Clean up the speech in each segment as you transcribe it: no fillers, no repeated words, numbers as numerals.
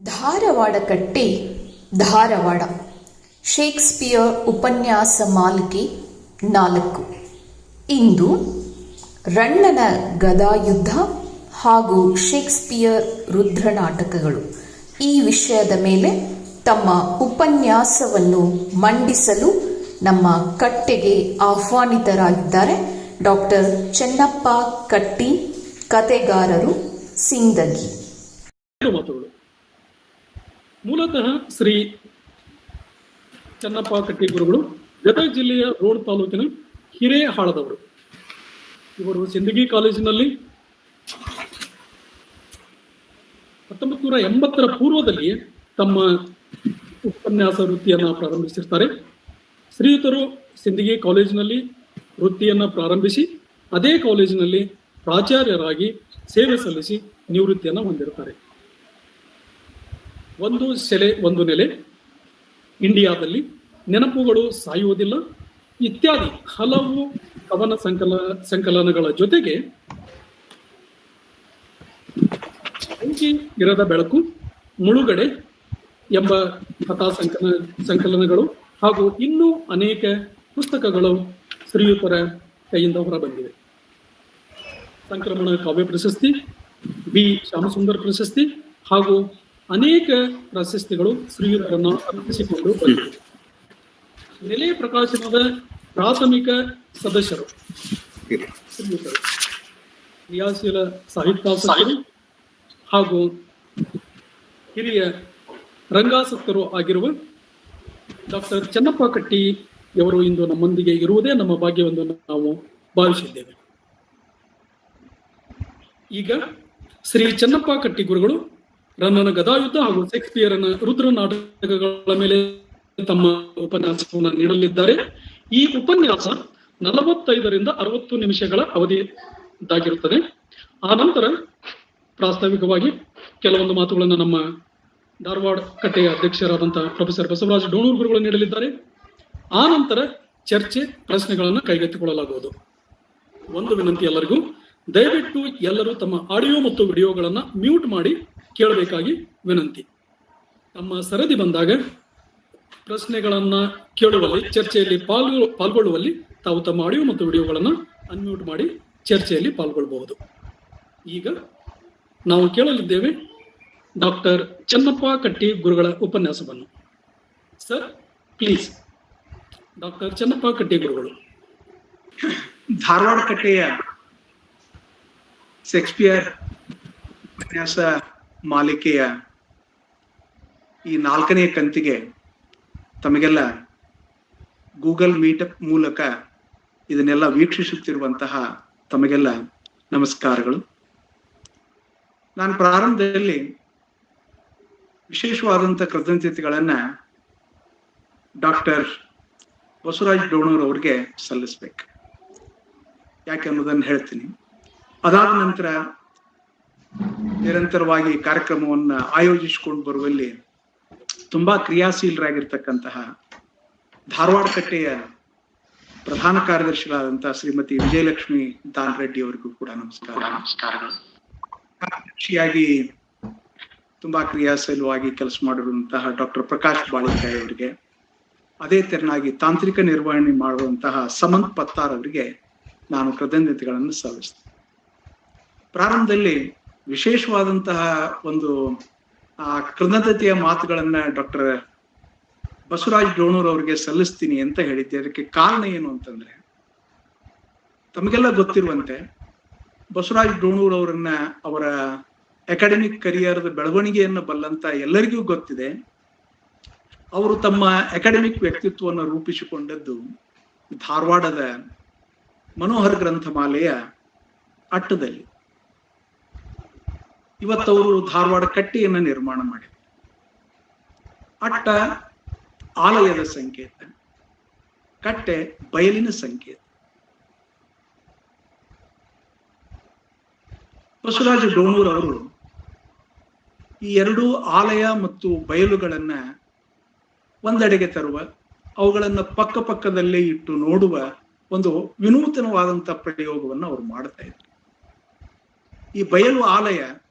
ಧಾರವಾಡ ಕಟ್ಟೆ ಧಾರವಾಡ ಶೇಕ್ಸ್ಪಿಯರ್ ಉಪನ್ಯಾಸ ಮಾಲಿಕೆ 4. ಇಂದು ರಣ್ಣನ ಗದಾಯುದ್ಧ ಹಾಗೂ ಶೇಕ್ಸ್ಪಿಯರ್ ರುದ್ರನಾಟಕಗಳು ಈ ವಿಷಯದ ಮೇಲೆ ತಮ್ಮ ಉಪನ್ಯಾಸವನ್ನು ಮಂಡಿಸಲು ನಮ್ಮ ಕಟ್ಟೆಗೆ ಆಹ್ವಾನಿತರಾಗಿದ್ದಾರೆ ಡಾಕ್ಟರ್ ಚೆನ್ನಪ್ಪ ಕಟ್ಟಿ, ಕತೆಗಾರರು, ಸಿಂದಗಿ. ಮೂಲತಃ ಶ್ರೀ ಚೆನ್ನಪ್ಪ ಕಟ್ಟಿ ಗುರುಗಳು ಗದಗ ಜಿಲ್ಲೆಯ ರೋಡ್ ತಾಲೂಕಿನ ಹಿರೇಹಾಳದವರು. ಇವರು ಸಿಂದಗಿ ಕಾಲೇಜಿನಲ್ಲಿ 1980ರ ಪೂರ್ವದಲ್ಲಿ ತಮ್ಮ ಉಪನ್ಯಾಸ ವೃತ್ತಿಯನ್ನು ಪ್ರಾರಂಭಿಸಿರ್ತಾರೆ. ಶ್ರೀಯುತರು ಸಿಂದಗಿ ಕಾಲೇಜಿನಲ್ಲಿ ವೃತ್ತಿಯನ್ನು ಪ್ರಾರಂಭಿಸಿ ಅದೇ ಕಾಲೇಜಿನಲ್ಲಿ ಪ್ರಾಚಾರ್ಯರಾಗಿ ಸೇವೆ ಸಲ್ಲಿಸಿ ನಿವೃತ್ತಿಯನ್ನು ಹೊಂದಿರುತ್ತಾರೆ. ಒಂದು ಸೆಲೆ ಒಂದು ನೆಲೆ, ಇಂಡಿಯಾದಲ್ಲಿ ನೆನಪುಗಳು ಸಾಯುವುದಿಲ್ಲ ಇತ್ಯಾದಿ ಹಲವು ಕವನ ಸಂಕಲನಗಳ ಜೊತೆಗೆ ಬೆಂಕಿ ಇರದ ಬೆಳಕು, ಮುಳುಗಡೆ ಎಂಬ ಕಥಾ ಸಂಕಲನಗಳು ಹಾಗೂ ಇನ್ನೂ ಅನೇಕ ಪುಸ್ತಕಗಳು ಶ್ರೀಯುತರ ಕೈಯಿಂದ ಹೊರಬಂದಿವೆ. ಸಂಕ್ರಮಣ ಕಾವ್ಯ ಪ್ರಶಸ್ತಿ, ಬಿ ಶ್ಯಾಮಸುಂದರ್ ಪ್ರಶಸ್ತಿ ಹಾಗೂ ಅನೇಕ ಪ್ರಶಸ್ತಿಗಳು ಶ್ರೀಯುತರನ್ನು ಅರ್ಪಿಸಿಕೊಂಡು ಬಂದಿವೆ. ನೆಲೆ ಪ್ರಕಾಶನದ ಪ್ರಾಥಮಿಕ ಸದಸ್ಯರು ಶ್ರೀಯುತರು, ಕ್ರಿಯಾಶೀಲ ಸಾಹಿತ್ಯಾಸಕ್ತರು ಹಾಗೂ ಹಿರಿಯ ರಂಗಾಸಕ್ತರು ಆಗಿರುವ ಡಾಕ್ಟರ್ ಚೆನ್ನಪ್ಪ ಕಟ್ಟಿ ಅವರು ಇಂದು ನಮ್ಮೊಂದಿಗೆ ಇರುವುದೇ ನಮ್ಮ ಭಾಗ್ಯವೆಂದು ನಾವು ಭಾವಿಸಿದ್ದೇವೆ. ಈಗ ಶ್ರೀ ಚೆನ್ನಪ್ಪ ಕಟ್ಟಿ ಗುರುಗಳು ರನ್ನನ ಗದಾಯುದ್ಧ ಹಾಗೂ ಶೇಕ್ಸ್ಪಿಯರನ ರುದ್ರ ನಾಟಕಗಳ ಮೇಲೆ ತಮ್ಮ ಉಪನ್ಯಾಸವನ್ನು ನೀಡಲಿದ್ದಾರೆ. ಈ ಉಪನ್ಯಾಸ 45ರಿಂದ 60 ನಿಮಿಷಗಳ ಅವಧಿಯಾಗಿರುತ್ತದೆ. ಆ ನಂತರ ಪ್ರಾಸ್ತಾವಿಕವಾಗಿ ಕೆಲವೊಂದು ಮಾತುಗಳನ್ನು ನಮ್ಮ ಧಾರವಾಡ ಕಟ್ಟೆಯ ಅಧ್ಯಕ್ಷರಾದಂತಹ ಪ್ರೊಫೆಸರ್ ಬಸವರಾಜ ಡೋಣೂರ್ ಗುರುಗಳು ನೀಡಲಿದ್ದಾರೆ. ಆ ನಂತರ ಚರ್ಚೆ, ಪ್ರಶ್ನೆಗಳನ್ನು ಕೈಗೆತ್ತಿಕೊಳ್ಳಲಾಗುವುದು. ಒಂದು ವಿನಂತಿ ಎಲ್ಲರಿಗೂ, ದಯವಿಟ್ಟು ಎಲ್ಲರೂ ತಮ್ಮ ಆಡಿಯೋ ಮತ್ತು ವಿಡಿಯೋಗಳನ್ನು ಮ್ಯೂಟ್ ಮಾಡಿ ಕೇಳಬೇಕಾಗಿ ವಿನಂತಿ. ತಮ್ಮ ಸರದಿ ಬಂದಾಗ ಪ್ರಶ್ನೆಗಳನ್ನು ಕೇಳುವಲ್ಲಿ, ಚರ್ಚೆಯಲ್ಲಿ ಪಾಲ್ಗೊಳ್ಳುವಲ್ಲಿ ತಾವು ತಮ್ಮ ಆಡಿಯೋ ಮತ್ತು ವಿಡಿಯೋಗಳನ್ನು ಅನ್ಮ್ಯೂಟ್ ಮಾಡಿ ಚರ್ಚೆಯಲ್ಲಿ ಪಾಲ್ಗೊಳ್ಳಬಹುದು. ಈಗ ನಾವು ಕೇಳಲಿದ್ದೇವೆ ಡಾಕ್ಟರ್ ಚೆನ್ನಪ್ಪ ಕಟ್ಟಿ ಗುರುಗಳ ಉಪನ್ಯಾಸವನ್ನು. ಸರ್ ಪ್ಲೀಸ್, ಡಾಕ್ಟರ್ ಚೆನ್ನಪ್ಪ ಕಟ್ಟಿ ಗುರುಗಳು. ಧಾರವಾಡ ಕಟ್ಟೆಯ ಶೇಕ್ಸ್ಪಿಯರ್ ಉಪನ್ಯಾಸ ಮಾಲಿಕೆಯ ಈ 4ನೇ ಕಂತಿಗೆ ತಮಗೆಲ್ಲ ಗೂಗಲ್ ಮೀಟಪ್ ಮೂಲಕ ಇದನ್ನೆಲ್ಲ ವೀಕ್ಷಿಸುತ್ತಿರುವಂತಹ ತಮಗೆಲ್ಲ ನಮಸ್ಕಾರಗಳು. ನಾನು ಪ್ರಾರಂಭದಲ್ಲಿ ವಿಶೇಷವಾದಂಥ ಕೃತಜ್ಞತೆಗಳನ್ನ ಡಾಕ್ಟರ್ ಬಸವರಾಜ ಡೋಣೂರ್ ಅವ್ರಿಗೆ ಸಲ್ಲಿಸ್ಬೇಕು. ಯಾಕೆ ಅನ್ನೋದನ್ನು ಹೇಳ್ತೀನಿ. ಅದಾದ ನಂತರ ನಿರಂತರವಾಗಿ ಕಾರ್ಯಕ್ರಮವನ್ನ ಆಯೋಜಿಸಿಕೊಂಡು ಬರುವಲ್ಲಿ ತುಂಬಾ ಕ್ರಿಯಾಶೀಲರಾಗಿರ್ತಕ್ಕಂತಹ ಧಾರವಾಡ ಕಟ್ಟೆಯ ಪ್ರಧಾನ ಕಾರ್ಯದರ್ಶಿಗಳಾದಂತಹ ಶ್ರೀಮತಿ ವಿಜಯಲಕ್ಷ್ಮಿ ದಾನ್ ರೆಡ್ಡಿ ಅವರಿಗೂ ಕೂಡ ನಮಸ್ಕಾರಗಳು. ಕಾರ್ಯದರ್ಶಿಯಾಗಿ ತುಂಬಾ ಕ್ರಿಯಾಶೀಲವಾಗಿ ಕೆಲಸ ಮಾಡಿರುವಂತಹ ಡಾಕ್ಟರ್ ಪ್ರಕಾಶ್ ಬಾಳಿಕಾಯಿ ಅವರಿಗೆ, ಅದೇ ತೆರನಾಗಿ ತಾಂತ್ರಿಕ ನಿರ್ವಹಣೆ ಮಾಡುವಂತಹ ಸಮಂತ್ ಪತ್ತಾರ್ ಅವರಿಗೆ ನಾನು ಕೃತಜ್ಞತೆಗಳನ್ನು ಸಲ್ಲಿಸ್ತೇನೆ. ಪ್ರಾರಂಭದಲ್ಲಿ ವಿಶೇಷವಾದಂತಹ ಒಂದು ಕೃತಜ್ಞತೆಯ ಮಾತುಗಳನ್ನ ಡಾಕ್ಟರ್ ಬಸವರಾಜ ಡೋಣೂರ್ ಅವರಿಗೆ ಸಲ್ಲಿಸ್ತೀನಿ ಅಂತ ಹೇಳಿದ್ದೆ. ಅದಕ್ಕೆ ಕಾರಣ ಏನು ಅಂತಂದ್ರೆ, ತಮಗೆಲ್ಲ ಗೊತ್ತಿರುವಂತೆ ಬಸವರಾಜ ಡೋಣೂರ್ ಅವರನ್ನ, ಅವರ ಅಕಾಡೆಮಿಕ್ ಕರಿಯರ್ದ ಬೆಳವಣಿಗೆಯನ್ನು ಬಲ್ಲಂತ ಎಲ್ಲರಿಗೂ ಗೊತ್ತಿದೆ. ಅವರು ತಮ್ಮ ಅಕಾಡೆಮಿಕ್ ವ್ಯಕ್ತಿತ್ವವನ್ನು ರೂಪಿಸಿಕೊಂಡದ್ದು ಧಾರವಾಡದ ಮನೋಹರ ಗ್ರಂಥಮಾಲೆಯ ಅಟ್ಟದಲ್ಲಿ. ಇವತ್ತವರು ಧಾರವಾಡ ಕಟ್ಟೆಯನ್ನು ನಿರ್ಮಾಣ ಮಾಡಿದರು. ಅಟ್ಟ ಆಲಯದ ಸಂಕೇತ, ಕಟ್ಟೆ ಬಯಲಿನ ಸಂಕೇತ. ಬಸವರಾಜ ಡೋಣೂರ್ ಅವರು ಈ ಎರಡೂ ಆಲಯ ಮತ್ತು ಬಯಲುಗಳನ್ನ ಒಂದೆಡೆಗೆ ತರುವ, ಅವುಗಳನ್ನ ಪಕ್ಕ ಪಕ್ಕದಲ್ಲೇ ಇಟ್ಟು ನೋಡುವ ಒಂದು ವಿನೂತನವಾದಂತಹ ಪ್ರಯೋಗವನ್ನು ಅವರು ಮಾಡ್ತಾ ಇದ್ರು. ಈ ಬಯಲು ಆಲಯ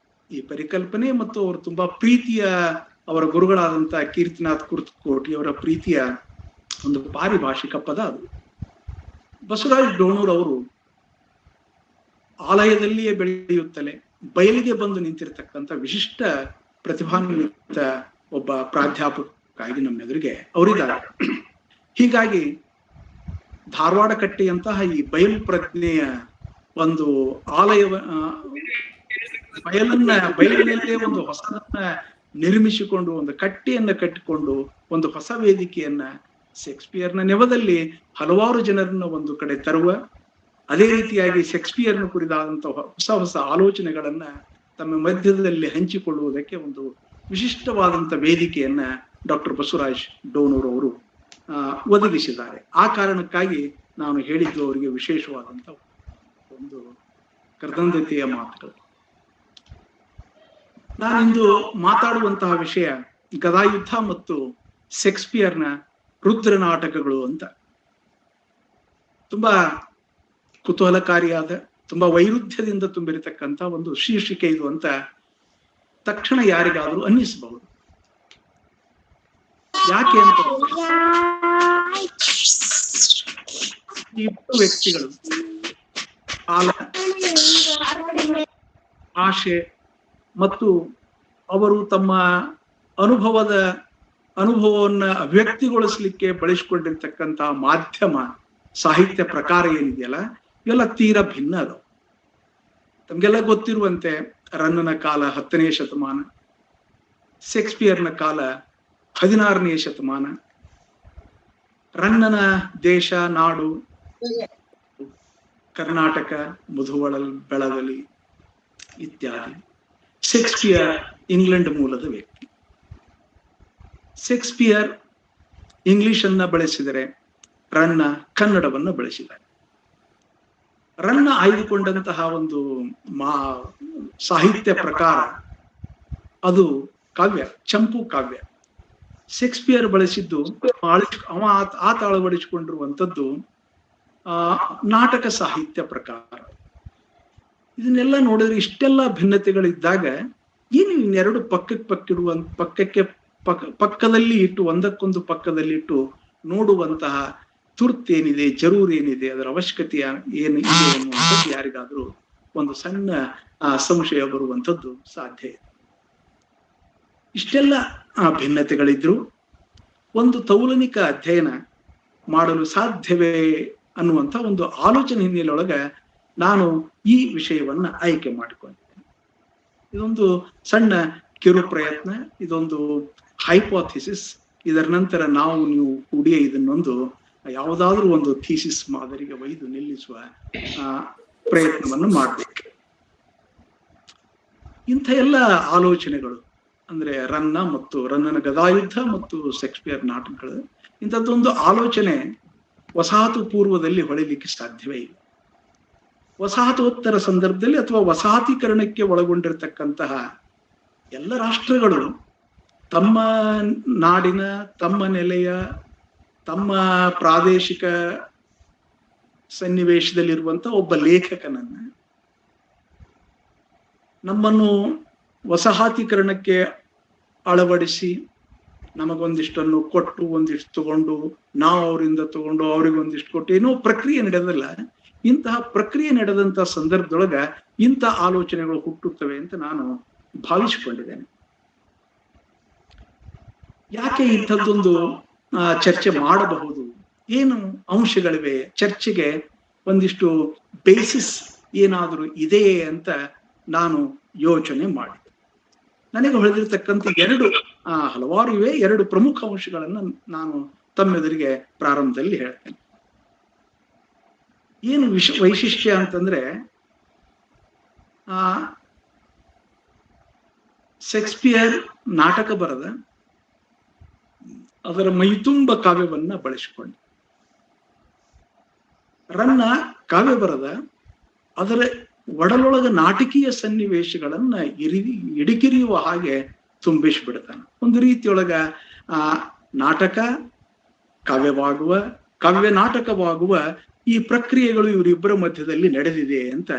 ಈ ಪರಿಕಲ್ಪನೆ ಮತ್ತು ಅವರು ತುಂಬಾ ಪ್ರೀತಿಯ ಅವರ ಗುರುಗಳಾದಂತ ಕೀರ್ತಿನಾಥ್ ಕುರ್ತಕೋಟಿ ಅವರ ಪ್ರೀತಿಯ ಒಂದು ಪಾರಿಭಾಷಿಕ ಪದ ಅದು. ಬಸವರಾಜ್ ಡೋಣೂರ್ ಅವರು ಆಲಯದಲ್ಲಿಯೇ ಬೆಳೆಯುತ್ತಲೇ ಬಯಲಿಗೆ ಬಂದು ನಿಂತಿರತಕ್ಕಂಥ ವಿಶಿಷ್ಟ ಪ್ರತಿಭಾನ್ವಿತ ಒಬ್ಬ ಪ್ರಾಧ್ಯಾಪಕರಾಗಿ ನಮ್ಮ ಎದುರಿಗೆ ಅವರಿದ್ದಾರೆ. ಹೀಗಾಗಿ ಧಾರವಾಡ ಕಟ್ಟೆಯಂತಹ ಈ ಬಯಲು ಪ್ರಜ್ಞೆಯ ಒಂದು ಆಲಯ ಬಯಲಿನಲ್ಲೇ ಒಂದು ಹೊಸದನ್ನ ನಿರ್ಮಿಸಿಕೊಂಡು ಒಂದು ಕಟ್ಟೆಯನ್ನ ಕಟ್ಟಿಕೊಂಡು ಒಂದು ಹೊಸ ವೇದಿಕೆಯನ್ನ ಶೇಕ್ಸ್ಪಿಯರ್ನ ನೆವದಲ್ಲಿ ಹಲವಾರು ಜನರನ್ನ ಒಂದು ಕಡೆ ತರುವ, ಅದೇ ರೀತಿಯಾಗಿ ಶೇಕ್ಸ್ಪಿಯರ್ನ ಕುರಿತಾದಂತಹ ಹೊಸ ಹೊಸ ಆಲೋಚನೆಗಳನ್ನ ತಮ್ಮ ಮಧ್ಯದಲ್ಲಿ ಹಂಚಿಕೊಳ್ಳುವುದಕ್ಕೆ ಒಂದು ವಿಶಿಷ್ಟವಾದಂತ ವೇದಿಕೆಯನ್ನ ಡಾಕ್ಟರ್ ಬಸವರಾಜ್ ಡೋಣೂರ್ ಅವರು ಒದಗಿಸಿದ್ದಾರೆ. ಆ ಕಾರಣಕ್ಕಾಗಿ ನಾನು ಹೇಳಿದ್ದು ಅವರಿಗೆ ವಿಶೇಷವಾದಂತ ಒಂದು ಕೃತಜ್ಞತೆಯ ಮಾತುಗಳು. ನಾನಿಂದು ಮಾತಾಡುವಂತಹ ವಿಷಯ ಗದಾಯುದ್ಧ ಮತ್ತು ಶೇಕ್ಸ್ಪಿಯರ್ನ ರುದ್ರ ನಾಟಕಗಳು ಅಂತ. ತುಂಬಾ ಕುತೂಹಲಕಾರಿಯಾದ, ತುಂಬಾ ವೈರುಧ್ಯದಿಂದ ತುಂಬಿರತಕ್ಕಂತ ಒಂದು ಶೀರ್ಷಿಕೆ ಇದು ಅಂತ ತಕ್ಷಣ ಯಾರಿಗಾದ್ರೂ ಅನ್ನಿಸಬಹುದು. ಯಾಕೆ ಅಂತ ಈ ಇಬ್ಬರು ವ್ಯಕ್ತಿಗಳು ಕಾಲ, ಭಾಷೆ ಮತ್ತು ಅವರು ತಮ್ಮ ಅನುಭವವನ್ನ ಅಭಿವ್ಯಕ್ತಿಗೊಳಿಸ್ಲಿಕ್ಕೆ ಬಳಸಿಕೊಂಡಿರ್ತಕ್ಕಂತಹ ಮಾಧ್ಯಮ ಸಾಹಿತ್ಯ ಪ್ರಕಾರ ಏನಿದೆಯಲ್ಲ, ಇವೆಲ್ಲ ತೀರಾ ಭಿನ್ನ ಅದಾವ. ತಮ್ಗೆಲ್ಲ ಗೊತ್ತಿರುವಂತೆ ರನ್ನನ ಕಾಲ 10ನೇ ಶತಮಾನ, ಶೇಕ್ಸ್ಪಿಯರ್ನ ಕಾಲ 16ನೇ ಶತಮಾನ. ರನ್ನನ ದೇಶ ನಾಡು ಕರ್ನಾಟಕ, ಮುಧುವಳಲ್, ಬೆಳವಲಿ ಇತ್ಯಾದಿ. ಶೇಕ್ಸ್ಪಿಯರ್ ಇಂಗ್ಲೆಂಡ್ ಮೂಲದ ವ್ಯಕ್ತಿ. ಶೇಕ್ಸ್ಪಿಯರ್ ಇಂಗ್ಲಿಷ್ ಅನ್ನ ಬಳಸಿದರೆ ರನ್ನ ಕನ್ನಡವನ್ನು ಬಳಸಿದ್ದಾರೆ. ರನ್ನ ಆಯ್ದುಕೊಂಡಂತಹ ಒಂದು ಸಾಹಿತ್ಯ ಪ್ರಕಾರ ಅದು ಕಾವ್ಯ, ಚಂಪು ಕಾವ್ಯ. ಶೇಕ್ಸ್ಪಿಯರ್ ಬಳಸಿದ್ದು ಆತ ಅಳವಡಿಸಿಕೊಂಡಿರುವಂಥದ್ದು ನಾಟಕ ಸಾಹಿತ್ಯ ಪ್ರಕಾರ. ಇದನ್ನೆಲ್ಲ ನೋಡಿದ್ರೆ ಇಷ್ಟೆಲ್ಲ ಭಿನ್ನತೆಗಳಿದ್ದಾಗ ಏನು ಇನ್ನೆರಡು ಪಕ್ಕದಲ್ಲಿ ಇಟ್ಟು ಒಂದಕ್ಕೊಂದು ಪಕ್ಕದಲ್ಲಿ ಇಟ್ಟು ನೋಡುವಂತಹ ತುರ್ತೇನಿದೆ, ಜರೂರೇನಿದೆ, ಅದರ ಅವಶ್ಯಕತೆ ಏನಿದೆ ಅನ್ನುವಂಥದ್ದು ಯಾರಿಗಾದ್ರೂ ಒಂದು ಸಣ್ಣ ಸಂಶಯ ಬರುವಂಥದ್ದು ಸಾಧ್ಯ ಇದೆ. ಇಷ್ಟೆಲ್ಲ ಭಿನ್ನತೆಗಳಿದ್ರು ಒಂದು ತೌಲನಿಕ ಅಧ್ಯಯನ ಮಾಡಲು ಸಾಧ್ಯವೇ ಅನ್ನುವಂಥ ಒಂದು ಆಲೋಚನೆ ಹಿನ್ನೆಲೆಯೊಳಗ ನಾನು ಈ ವಿಷಯವನ್ನ ಆಯ್ಕೆ ಮಾಡಿಕೊಂಡಿದ್ದೇನೆ. ಇದೊಂದು ಸಣ್ಣ ಕಿರು ಪ್ರಯತ್ನ, ಇದೊಂದು ಹೈಪೋಥಿಸಿಸ್. ಇದರ ನಂತರ ನೀವು ಕೂಡಿ ಇದನ್ನೊಂದು ಯಾವುದಾದ್ರೂ ಒಂದು ಥೀಸಿಸ್ ಮಾದರಿಗೆ ಒಯ್ದು ನಿಲ್ಲಿಸುವ ಪ್ರಯತ್ನವನ್ನು ಮಾಡಬೇಕು. ಇಂಥ ಎಲ್ಲ ಆಲೋಚನೆಗಳು ಅಂದ್ರೆ ರನ್ನನ ಗದಾಯುದ್ಧ ಮತ್ತು ಶೇಕ್ಸ್ಪಿಯರ್ ನಾಟಕಗಳು, ಇಂಥದ್ದೊಂದು ಆಲೋಚನೆ ವಸಾಹತು ಪೂರ್ವದಲ್ಲಿ ಹೊಳಿಲಿಕ್ಕೆ ಸಾಧ್ಯವೇ ಇಲ್ಲ. ವಸಾಹತೋತ್ತರ ಸಂದರ್ಭದಲ್ಲಿ ಅಥವಾ ವಸಾಹತೀಕರಣಕ್ಕೆ ಒಳಗೊಂಡಿರ್ತಕ್ಕಂತಹ ಎಲ್ಲ ರಾಷ್ಟ್ರಗಳು ತಮ್ಮ ನಾಡಿನ, ತಮ್ಮ ನೆಲೆಯ, ತಮ್ಮ ಪ್ರಾದೇಶಿಕ ಸನ್ನಿವೇಶದಲ್ಲಿರುವಂತ ಒಬ್ಬ ಲೇಖಕನನ್ನ ನಮ್ಮನ್ನು ವಸಾಹತೀಕರಣಕ್ಕೆ ಅಳವಡಿಸಿ ನಮಗೊಂದಿಷ್ಟನ್ನು ಕೊಟ್ಟು ಒಂದಿಷ್ಟು ತಗೊಂಡು ನಾವು ಅವರಿಂದ ತಗೊಂಡು ಅವ್ರಿಗೊಂದಿಷ್ಟು ಕೊಟ್ಟು ಏನೋ ಪ್ರಕ್ರಿಯೆ ನಡೆದಲ್ಲ. ಇಂತಹ ಪ್ರಕ್ರಿಯೆ ನಡೆದಂತಹ ಸಂದರ್ಭದೊಳಗ ಇಂಥ ಆಲೋಚನೆಗಳು ಹುಟ್ಟುತ್ತವೆ ಅಂತ ನಾನು ಭಾವಿಸಿಕೊಂಡಿದ್ದೇನೆ. ಯಾಕೆ ಇಂಥದ್ದೊಂದು ಚರ್ಚೆ ಮಾಡಬಹುದು, ಏನು ಅಂಶಗಳಿವೆ, ಚರ್ಚೆಗೆ ಒಂದಿಷ್ಟು ಬೇಸಿಸ್ ಏನಾದರೂ ಇದೆಯೇ ಅಂತ ನಾನು ಯೋಚನೆ ಮಾಡಿದೆ. ನನಗೆ ಹೊಳೆದಿರ್ತಕ್ಕಂಥ ಹಲವಾರು ಇವೆ, ಎರಡು ಪ್ರಮುಖ ಅಂಶಗಳನ್ನು ನಾನು ತಮ್ಮೆದುರಿಗೆ ಪ್ರಾರಂಭದಲ್ಲಿ ಹೇಳ್ತೇನೆ. ಏನು ವೈಶಿಷ್ಟ್ಯ ಅಂತಂದ್ರೆ, ಶೇಕ್ಸ್ಪಿಯರ್ ನಾಟಕ ಬರದ, ಅದರ ಮೈತುಂಬ ಕಾವ್ಯವನ್ನ ಬಳಸಿಕೊಂಡ. ರನ್ನ ಕಾವ್ಯ ಬರದ, ಅದರ ಒಡಲೊಳಗ ನಾಟಕೀಯ ಸನ್ನಿವೇಶಗಳನ್ನ ಇಡಿಕಿರಿಯುವ ಹಾಗೆ ತುಂಬಿಸಿಬಿಡ್ತಾನೆ. ಒಂದು ರೀತಿಯೊಳಗ ನಾಟಕ ಕಾವ್ಯವಾಗುವ, ಕಾವ್ಯ ನಾಟಕವಾಗುವ ಈ ಪ್ರಕ್ರಿಯೆಗಳು ಇವರಿಬ್ಬರ ಮಧ್ಯದಲ್ಲಿ ನಡೆದಿದೆ ಅಂತ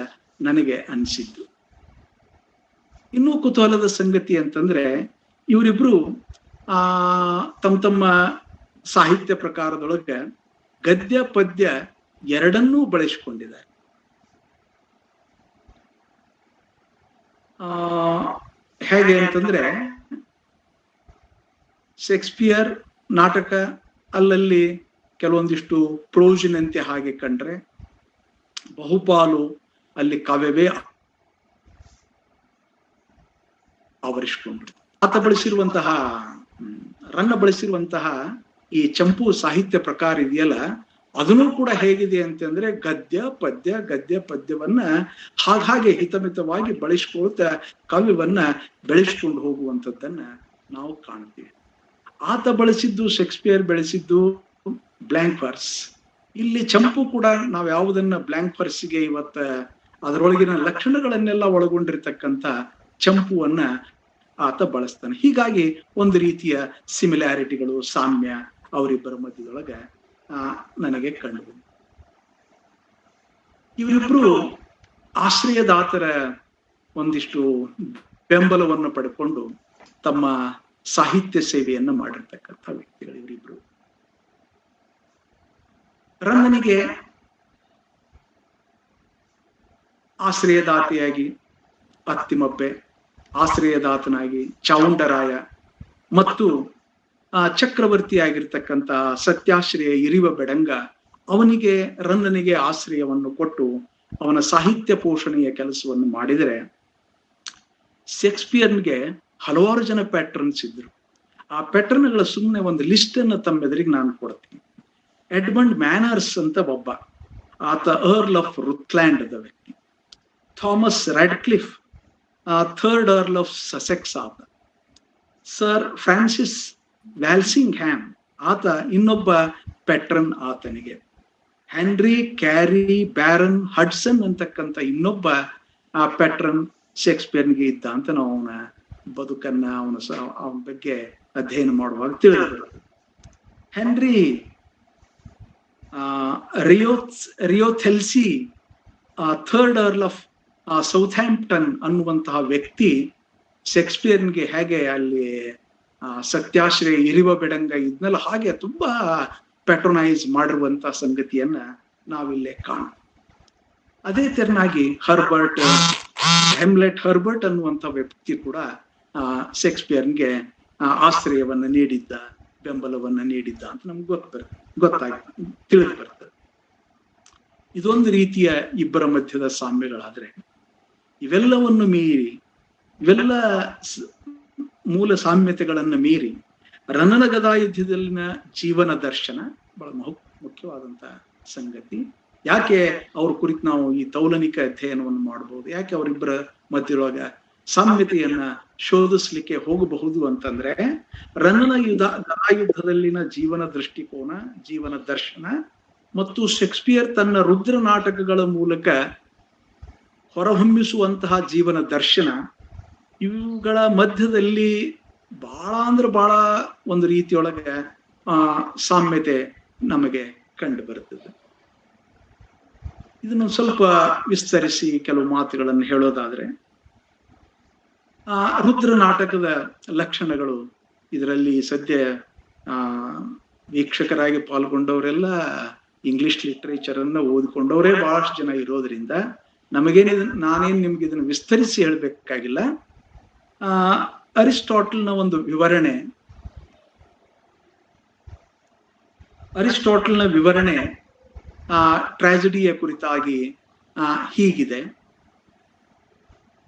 ನನಗೆ ಅನಿಸಿದ್ದು. ಇನ್ನೂ ಕುತೂಹಲದ ಸಂಗತಿ ಅಂತಂದ್ರೆ ಇವರಿಬ್ರು ತಮ್ಮ ಸಾಹಿತ್ಯ ಪ್ರಕಾರದೊಳಗೆ ಗದ್ಯ ಪದ್ಯ ಎರಡನ್ನೂ ಬಳಸಿಕೊಂಡಿದ್ದಾರೆ. ಹೇಗೆ ಅಂತಂದ್ರೆ ಶೇಕ್ಸ್ಪಿಯರ್ ನಾಟಕ ಅಲ್ಲಲ್ಲಿ ಕೆಲವೊಂದಿಷ್ಟು ಪ್ರೋಜಿನಂತೆ ಹಾಗೆ ಕಂಡ್ರೆ, ಬಹುಪಾಲು ಅಲ್ಲಿ ಕಾವ್ಯವೇ ಆವರಿಸಿಕೊಂಡ್ರು. ಆತ ಬಳಸಿರುವಂತಹ ರನ್ನ ಬಳಸಿರುವಂತಹ ಈ ಚಂಪು ಸಾಹಿತ್ಯ ಪ್ರಕಾರ ಇದೆಯಲ್ಲ, ಅದನ್ನು ಕೂಡ ಹೇಗಿದೆ ಅಂತಂದ್ರೆ ಗದ್ಯ ಪದ್ಯವನ್ನ ಹಾಗೆ ಹಿತಮಿತವಾಗಿ ಬಳಸ್ಕೊಳ್ತಾ ಕಾವ್ಯವನ್ನ ಬೆಳೆಸ್ಕೊಂಡು ಹೋಗುವಂಥದ್ದನ್ನ ನಾವು ಕಾಣ್ತೀವಿ. ಆತ ಬಳಸಿದ್ದು, ಶೇಕ್ಸ್ಪಿಯರ್ ಬೆಳೆಸಿದ್ದು ಬ್ಲ್ಯಾಂಕ್ ವರ್ಸ್. ಇಲ್ಲಿ ಚಂಪು ಕೂಡ ನಾವು ಯಾವುದನ್ನ ಬ್ಲ್ಯಾಂಕ್ ವರ್ಸ್ಗೆ ಇವತ್ತ ಅದರೊಳಗಿನ ಲಕ್ಷಣಗಳನ್ನೆಲ್ಲ ಒಳಗೊಂಡಿರ್ತಕ್ಕಂಥ ಚಂಪುವನ್ನ ಆತ ಬಳಸ್ತಾನೆ. ಹೀಗಾಗಿ ಒಂದು ರೀತಿಯ ಸಿಮಿಲ್ಯಾರಿಟಿಗಳು, ಸಾಮ್ಯ ಅವರಿಬ್ಬರ ಮಧ್ಯದೊಳಗ ನನಗೆ ಕಂಡು ಬಂತು. ಇವರಿಬ್ರು ಆಶ್ರಯದಾತರ ಒಂದಿಷ್ಟು ಬೆಂಬಲವನ್ನು ಪಡ್ಕೊಂಡು ತಮ್ಮ ಸಾಹಿತ್ಯ ಸೇವೆಯನ್ನ ಮಾಡಿರ್ತಕ್ಕಂಥ ವ್ಯಕ್ತಿಗಳು ಇವರಿಬ್ರು. ರನ್ನನಿಗೆ ಆಶ್ರಯದಾತೆಯಾಗಿ ಅತ್ತಿಮಬ್ಬೆ, ಆಶ್ರಯದಾತನಾಗಿ ಚಾವುಂಡರಾಯ ಮತ್ತು ಚಕ್ರವರ್ತಿಯಾಗಿರ್ತಕ್ಕಂಥ ಸತ್ಯಾಶ್ರಯ ಇರಿವ ಬೆಡಂಗ ಅವನಿಗೆ ರನ್ನನಿಗೆ ಆಶ್ರಯವನ್ನು ಕೊಟ್ಟು ಅವನ ಸಾಹಿತ್ಯ ಪೋಷಣೆಯ ಕೆಲಸವನ್ನು ಮಾಡಿದರೆ, ಶೇಕ್ಸ್ಪಿಯರ್ಗೆ ಹಲವಾರು ಜನ ಪ್ಯಾಟ್ರನ್ಸ್ ಇದ್ರು. ಆ ಪ್ಯಾಟ್ರನ್ಗಳ ಸುಮ್ಮನೆ ಒಂದು ಲಿಸ್ಟ್ ಅನ್ನು ತಮ್ಮೆದುರಿಗೆ ನಾನು ಕೊಡ್ತೀನಿ. ಎಡ್ಮಂಡ್ ಮ್ಯಾನರ್ಸ್ ಅಂತ ಒಬ್ಬ, ಆತ ಅರ್ಲ್ ಆಫ್ ರುತ್ಲ್ಯಾಂಡ್ ವ್ಯಕ್ತಿ. Thomas Radcliffe, third earl of Sussex ಆತ. ಸರ್ ಫ್ರಾನ್ಸಿಸ್ ವ್ಯಾಲ್ಸಿಂಗ್ ಹ್ಯಾಮ್, ಆತ ಇನ್ನೊಬ್ಬ ಪ್ಯಾಟ್ರನ್ ಆತನಿಗೆ. ಹೆನ್ರಿ ಕ್ಯಾರಿ ಬ್ಯಾರನ್ ಹಡ್ಸನ್ ಅಂತಕ್ಕಂಥ ಇನ್ನೊಬ್ಬ ಪ್ಯಾಟ್ರನ್ ಶೇಕ್ಸ್ಪಿಯರ್ನಿಗೆ ಇದ್ದ ಅಂತ ನಾವು ಅವನ ಬದುಕನ್ನ ಅವನ ಬಗ್ಗೆ ಅಧ್ಯಯನ ಮಾಡುವಾಗ ತಿಳಿದಿರುತ್ತೆ. ಹೆನ್ರಿ ರಿಯೋಥೆಲ್ಸಿ, ಥರ್ಡ್ ಅರ್ಲ್ ಆಫ್ ಸೌಥ್ಯಾಂಪ್ಟನ್ ಅನ್ನುವಂತಹ ವ್ಯಕ್ತಿ ಶೇಕ್ಸ್ಪಿಯರ್ಗೆ ಹೇಗೆ ಅಲ್ಲಿ ಸತ್ಯಾಶ್ರಯ ಇರಿವ ಬೆಡಂಗ ಇದ್ನಲ್ಲ, ಹಾಗೆ ತುಂಬಾ ಪ್ಯಾಟ್ರನೈಸ್ ಮಾಡಿರುವಂತಹ ಸಂಗತಿಯನ್ನ ನಾವಿಲ್ಲೇ ಕಾಣ. ಅದೇ ತೆರನಾಗಿ ಹೆಮ್ಲೆಟ್ ಹರ್ಬರ್ಟ್ ಅನ್ನುವಂಥ ವ್ಯಕ್ತಿ ಕೂಡ ಶೇಕ್ಸ್ಪಿಯರ್ಗೆ ಆಶ್ರಯವನ್ನ ನೀಡಿದ್ದ, ಬೆಂಬಲವನ್ನ ನೀಡಿದ್ದ ಅಂತ ನಮ್ಗೆ ತಿಳಿದು ಬರ್ತದೆ. ಇದೊಂದು ರೀತಿಯ ಇಬ್ಬರ ಮಧ್ಯದ ಸಾಮ್ಯಗಳಾದ್ರೆ, ಇವೆಲ್ಲವನ್ನು ಮೀರಿ, ಇವೆಲ್ಲ ಮೂಲ ಸಾಮ್ಯತೆಗಳನ್ನ ಮೀರಿ ರನ್ನನ ಗದಾಯುದ್ಧದಲ್ಲಿನ ಜೀವನ ದರ್ಶನ ಬಹಳ ಮುಖ್ಯವಾದಂತ ಸಂಗತಿ. ಯಾಕೆ ಅವ್ರ ಕುರಿತು ನಾವು ಈ ತೌಲನಿಕ ಅಧ್ಯಯನವನ್ನು ಮಾಡಬಹುದು, ಯಾಕೆ ಅವರಿಬ್ಬರ ಮಧ್ಯದೊಳಗ ಸಾಮ್ಯತೆಯನ್ನ ಶೋಧಿಸ್ಲಿಕ್ಕೆ ಹೋಗಬಹುದು ಅಂತಂದ್ರೆ, ರನ್ನನ ಗದಾಯುದ್ಧದಲ್ಲಿನ ಜೀವನ ದೃಷ್ಟಿಕೋನ, ಜೀವನ ದರ್ಶನ ಮತ್ತು ಶೇಕ್ಸ್ಪಿಯರ್ ತನ್ನ ರುದ್ರ ನಾಟಕಗಳ ಮೂಲಕ ಹೊರಹೊಮ್ಮಿಸುವಂತಹ ಜೀವನ ದರ್ಶನ, ಇವುಗಳ ಮಧ್ಯದಲ್ಲಿ ಬಹಳ ಒಂದು ರೀತಿಯೊಳಗೆ ಸಾಮ್ಯತೆ ನಮಗೆ ಕಂಡು ಬರುತ್ತದೆ. ಇದನ್ನು ಸ್ವಲ್ಪ ವಿಸ್ತರಿಸಿ ಕೆಲವು ಮಾತುಗಳನ್ನು ಹೇಳೋದಾದ್ರೆ, ರುದ್ರ ನಾಟಕದ ಲಕ್ಷಣಗಳು, ಇದರಲ್ಲಿ ಸದ್ಯ ವೀಕ್ಷಕರಾಗಿ ಪಾಲ್ಗೊಂಡವರೆಲ್ಲ ಇಂಗ್ಲಿಷ್ ಲಿಟ್ರೇಚರ್ ಅನ್ನ ಓದಿಕೊಂಡವರೇ ಬಹಳಷ್ಟು ಜನ ಇರೋದ್ರಿಂದ ನಾನೇನ್ ನಿಮ್ಗೆ ಇದನ್ನು ವಿಸ್ತರಿಸಿ ಹೇಳ್ಬೇಕಾಗಿಲ್ಲ. ಅರಿಸ್ಟಾಟಲ್ನ ಒಂದು ವಿವರಣೆ, ಟ್ರಾಜಿಡಿಯ ಕುರಿತಾಗಿ ಹೀಗಿದೆ: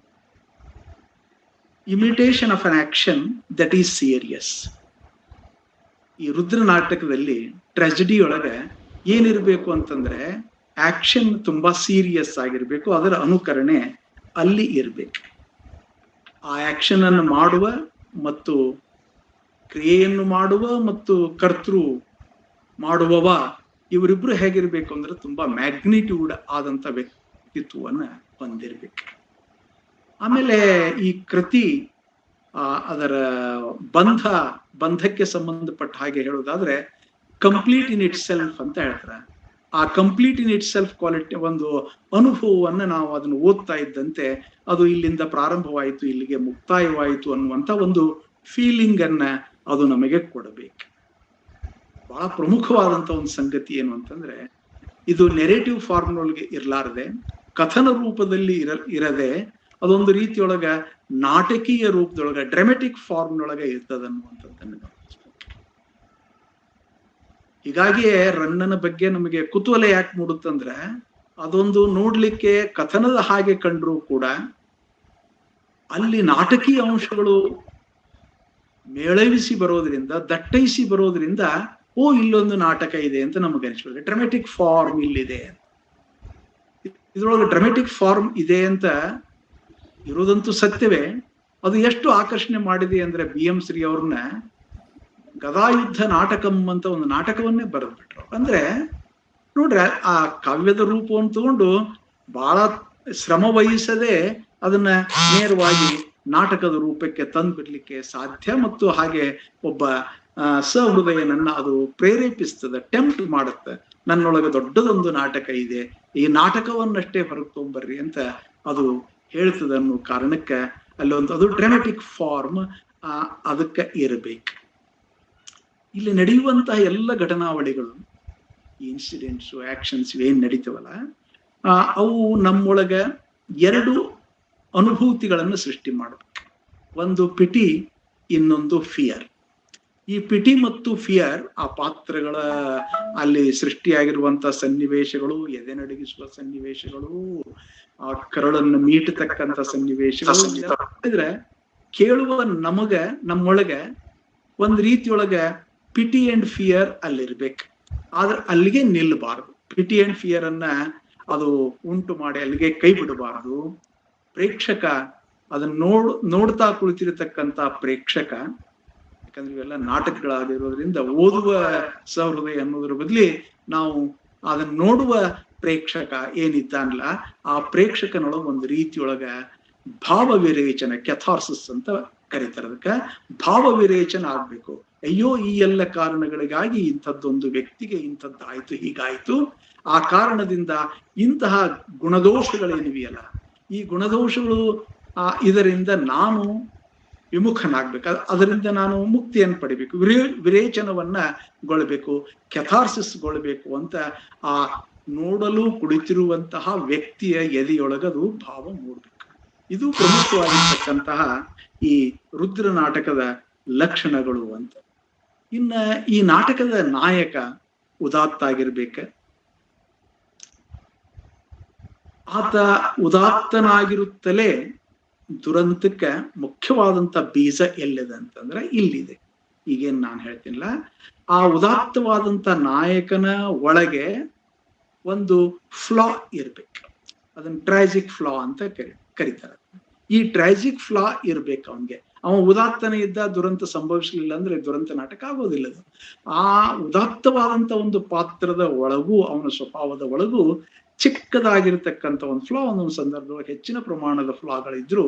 imitation of an action that is serious. ಈ ರುದ್ರ ನಾಟಕದಲ್ಲಿ ಟ್ರಾಜಿಡಿ ಒಳಗೆ ಏನಿರ್ಬೇಕು ಅಂತಂದ್ರೆ, ಆಕ್ಷನ್ ತುಂಬಾ ಸೀರಿಯಸ್ ಆಗಿರ್ಬೇಕು, ಅದರ ಅನುಕರಣೆ ಅಲ್ಲಿ ಇರ್ಬೇಕು. ಆ ಆಕ್ಷನ್ ಅನ್ನು ಮಾಡುವ ಮತ್ತು ಕ್ರಿಯೆಯನ್ನು ಮಾಡುವ ಮತ್ತು ಕರ್ತೃ ಮಾಡುವವ ಇವರಿಬ್ರು ಹೇಗಿರ್ಬೇಕು ಅಂದ್ರೆ ತುಂಬಾ ಮ್ಯಾಗ್ನಿಟ್ಯೂಡ್ ಆದಂತ ವ್ಯಕ್ತಿತ್ವವನ್ನ ಹೊಂದಿರ್ಬೇಕು. ಆಮೇಲೆ ಈ ಕೃತಿ ಅದರ ಬಂಧಕ್ಕೆ ಸಂಬಂಧಪಟ್ಟ ಹಾಗೆ ಹೇಳೋದಾದ್ರೆ ಕಂಪ್ಲೀಟ್ ಇನ್ ಇಟ್ ಸೆಲ್ಫ್ ಅಂತ ಹೇಳ್ತಾರೆ. ಆ complete in it self quality ಒಂದು ಅನುಭವವನ್ನು ನಾವು ಅದನ್ನು ಓದ್ತಾ ಇದ್ದಂತೆ ಅದು ಇಲ್ಲಿಂದ ಪ್ರಾರಂಭವಾಯಿತು, ಇಲ್ಲಿಗೆ ಮುಕ್ತಾಯವಾಯಿತು ಅನ್ನುವಂಥ ಒಂದು ಫೀಲಿಂಗ್ ಅನ್ನ ಅದು ನಮಗೆ ಕೊಡಬೇಕು. ಬಹಳ ಪ್ರಮುಖವಾದಂತ ಒಂದು ಸಂಗತಿ ಏನು ಅಂತಂದ್ರೆ, ಇದು ನೆರೇಟಿವ್ ಫಾರ್ಮ್ನೊಳಗೆ ಇರಲಾರದೆ, ಕಥನ ರೂಪದಲ್ಲಿ ಇರದೆ, ಅದೊಂದು ರೀತಿಯೊಳಗ ನಾಟಕೀಯ ರೂಪದೊಳಗ ಡ್ರಾಮೆಟಿಕ್ ಫಾರ್ಮ್ನೊಳಗೆ ಇರ್ತದ ಅನ್ನುವಂಥದ್ದನ್ನು ಗಮನಿಸ್ಬೇಕು. ಹೀಗಾಗಿಯೇ ರನ್ನನ ಬಗ್ಗೆ ನಮಗೆ ಕುತೂಹಲ ಯಾಕೆ ಮೂಡುತ್ತಂದ್ರೆ, ಅದೊಂದು ನೋಡ್ಲಿಕ್ಕೆ ಕಥನದ ಹಾಗೆ ಕಂಡ್ರೂ ಕೂಡ ಅಲ್ಲಿ ನಾಟಕೀಯ ಅಂಶಗಳು ಮೇಳವಿಸಿ ಬರೋದ್ರಿಂದ, ದಟ್ಟೈಸಿ ಬರೋದ್ರಿಂದ ಇಲ್ಲೊಂದು ನಾಟಕ ಇದೆ ಅಂತ ನಮಗೆ ಅನಿಸ್ಬೋದು. ಡ್ರಾಮೆಟಿಕ್ ಫಾರ್ಮ್ ಇಲ್ಲಿದೆ, ಇದ್ರೊಳಗೆ ಡ್ರಾಮೆಟಿಕ್ ಫಾರ್ಮ್ ಇದೆ ಅಂತ ಇರೋದಂತೂ ಸತ್ಯವೇ. ಅದು ಎಷ್ಟು ಆಕರ್ಷಣೆ ಮಾಡಿದೆ ಅಂದ್ರೆ, BM ಶ್ರೀ ಅವ್ರನ್ನ ಗದಾಯುದ್ಧ ನಾಟಕಂ ಅಂತ ಒಂದು ನಾಟಕವನ್ನೇ ಬರೆದ್ಬಿಟ್ರು. ಅಂದ್ರೆ ನೋಡ್ರಿ, ಆ ಕಾವ್ಯದ ರೂಪವನ್ನು ತಗೊಂಡು ಬಹಳ ಶ್ರಮ ವಹಿಸದೆ ಅದನ್ನ ನೇರವಾಗಿ ನಾಟಕದ ರೂಪಕ್ಕೆ ತಂದ್ಬಿಡ್ಲಿಕ್ಕೆ ಸಾಧ್ಯ, ಮತ್ತು ಹಾಗೆ ಒಬ್ಬ ಸಹೃದಯನನ್ನ ಅದು ಪ್ರೇರೇಪಿಸ್ತದೆ, ಟೆಂಪ್ಟ್ ಮಾಡುತ್ತೆ. ನನ್ನೊಳಗೆ ದೊಡ್ಡದೊಂದು ನಾಟಕ ಇದೆ, ಈ ನಾಟಕವನ್ನಷ್ಟೇ ಹೊರಗೆ ತಗೊಂಬರ್ರಿ ಅಂತ ಅದು ಹೇಳ್ತದೆ ಅನ್ನೋ ಕಾರಣಕ್ಕೆ ಅಲ್ಲೊಂದು ಅದು ಡ್ರಾಮೆಟಿಕ್ ಫಾರ್ಮ್ ಅದಕ್ಕೆ ಇರಬೇಕು. ಇಲ್ಲಿ ನಡೆಯುವಂತಹ ಎಲ್ಲ ಘಟನಾವಳಿಗಳು, ಇನ್ಸಿಡೆಂಟ್ಸು, ಆಕ್ಷನ್ಸ್ ಏನ್ ನಡೀತವಲ್ಲ, ಅವು ನಮ್ಮೊಳಗ ಎರಡು ಅನುಭೂತಿಗಳನ್ನು ಸೃಷ್ಟಿ ಮಾಡಬೇಕು. ಒಂದು ಪಿಟಿ, ಇನ್ನೊಂದು ಫಿಯರ್. ಈ ಪಿಟಿ ಮತ್ತು ಫಿಯರ್ ಆ ಪಾತ್ರಗಳ ಅಲ್ಲಿ ಸೃಷ್ಟಿಯಾಗಿರುವಂತ ಸನ್ನಿವೇಶಗಳು, ಎದೆ ನಡಗಿಸುವ ಸನ್ನಿವೇಶಗಳು, ಆ ಕರಳನ್ನು ಮೀಟತಕ್ಕಂತ ಸನ್ನಿವೇಶಗಳು ಇದ್ರೆ ಕೇಳುವ ನಮ್ಮೊಳಗ ಒಂದ್ ರೀತಿಯೊಳಗ ಪಿಟಿ ಅಂಡ್ ಫಿಯರ್ ಅಲ್ಲಿರ್ಬೇಕು. ಆದ್ರೆ ಅಲ್ಲಿಗೆ ನಿಲ್ಲಬಾರದು. ಪಿಟಿ ಅಂಡ್ ಫಿಯರ್ ಅನ್ನ ಅದು ಉಂಟು ಮಾಡಿ ಅಲ್ಲಿಗೆ ಕೈ ಬಿಡಬಾರದು. ಪ್ರೇಕ್ಷಕ ಅದನ್ನ ನೋಡ್ತಾ ಕುಳಿತಿರತಕ್ಕಂತ ಪ್ರೇಕ್ಷಕ, ಯಾಕಂದ್ರೆ ಇವೆಲ್ಲ ನಾಟಕಗಳಾಗಿರೋದ್ರಿಂದ ಓದುವ ಸಹೃದಯ ಅನ್ನೋದ್ರ ಬದಲಿ ನಾವು ಅದನ್ನ ನೋಡುವ ಪ್ರೇಕ್ಷಕ ಏನಿದ್ದಾನಲ್ಲ, ಆ ಪ್ರೇಕ್ಷಕನೊಳಗ ಒಂದು ರೀತಿಯೊಳಗ ಭಾವ ವಿರೇಚನ, ಕೆಥಾರ್ಸಿಸ್ ಅಂತ ಕರೀತಾರೆ ಅದಕ್ಕೆ, ಭಾವ ವಿರೇಚನ ಆಗ್ಬೇಕು. ಅಯ್ಯೋ, ಈ ಎಲ್ಲ ಕಾರಣಗಳಿಗಾಗಿ ಇಂಥದ್ದೊಂದು ವ್ಯಕ್ತಿಗೆ ಇಂಥದ್ದಾಯ್ತು, ಹೀಗಾಯ್ತು, ಆ ಕಾರಣದಿಂದ ಇಂತಹ ಗುಣದೋಷಗಳೇನಿವೆಯಲ್ಲ, ಈ ಗುಣದೋಷಗಳು ಇದರಿಂದ ನಾನು ವಿಮುಖನಾಗ್ಬೇಕು, ಅದರಿಂದ ನಾನು ಮುಕ್ತಿಯನ್ನು ಪಡಿಬೇಕು, ವಿರೇಚನವನ್ನ ಗೊಳ್ಬೇಕು, ಕೆಥಾರ್ಸಿಸ್ಗೊಳ್ಬೇಕು ಅಂತ ಆ ನೋಡಲು ಕುಳಿತಿರುವಂತಹ ವ್ಯಕ್ತಿಯ ಎದೆಯೊಳಗದು ಭಾವ ಮೂಡ್ಬೇಕು. ಇದು ಪ್ರಮುಖವಾಗಿರ್ತಕ್ಕಂತಹ ಈ ರುದ್ರ ನಾಟಕದ ಲಕ್ಷಣಗಳು ಅಂತ. ಇನ್ನ ಈ ನಾಟಕದ ನಾಯಕ ಉದಾತ್ತ ಆಗಿರ್ಬೇಕ. ಆತ ಉದಾತ್ತನಾಗಿರುತ್ತಲೇ ದುರಂತಕ್ಕೆ ಮುಖ್ಯವಾದಂತ ಬೀಜ ಎಲ್ಲಿದೆ ಅಂತಂದ್ರೆ ಇಲ್ಲಿದೆ. ಈಗೇನ್ ನಾನು ಹೇಳ್ತೀನಿಲ್ಲ, ಆ ಉದಾತ್ತವಾದಂತ ನಾಯಕನ ಒಳಗೆ ಒಂದು ಫ್ಲಾ ಇರ್ಬೇಕು. ಅದನ್ನ ಟ್ರಾಜಿಕ್ ಫ್ಲಾ ಅಂತ ಕರೀತಾರೆ. ಈ ಟ್ರಾಜಿಕ್ ಫ್ಲಾ ಇರ್ಬೇಕು ಅವನ್ಗೆ. ಅವ ಉದಾತ್ತನ ಇದ್ದ, ದುರಂತ ಸಂಭವಿಸ್ಲಿಲ್ಲ ಅಂದ್ರೆ ದುರಂತ ನಾಟಕ ಆಗೋದಿಲ್ಲ. ಅದು ಆ ಉದಾತ್ತವಾದಂತ ಒಂದು ಪಾತ್ರದ ಒಳಗೂ, ಅವನ ಸ್ವಭಾವದ ಒಳಗೂ ಚಿಕ್ಕದಾಗಿರ್ತಕ್ಕಂಥ ಒಂದು ಫ್ಲಾ, ಒಂದೊಂದು ಸಂದರ್ಭದಲ್ಲಿ ಹೆಚ್ಚಿನ ಪ್ರಮಾಣದ ಫ್ಲಾಗಳಿದ್ರೂ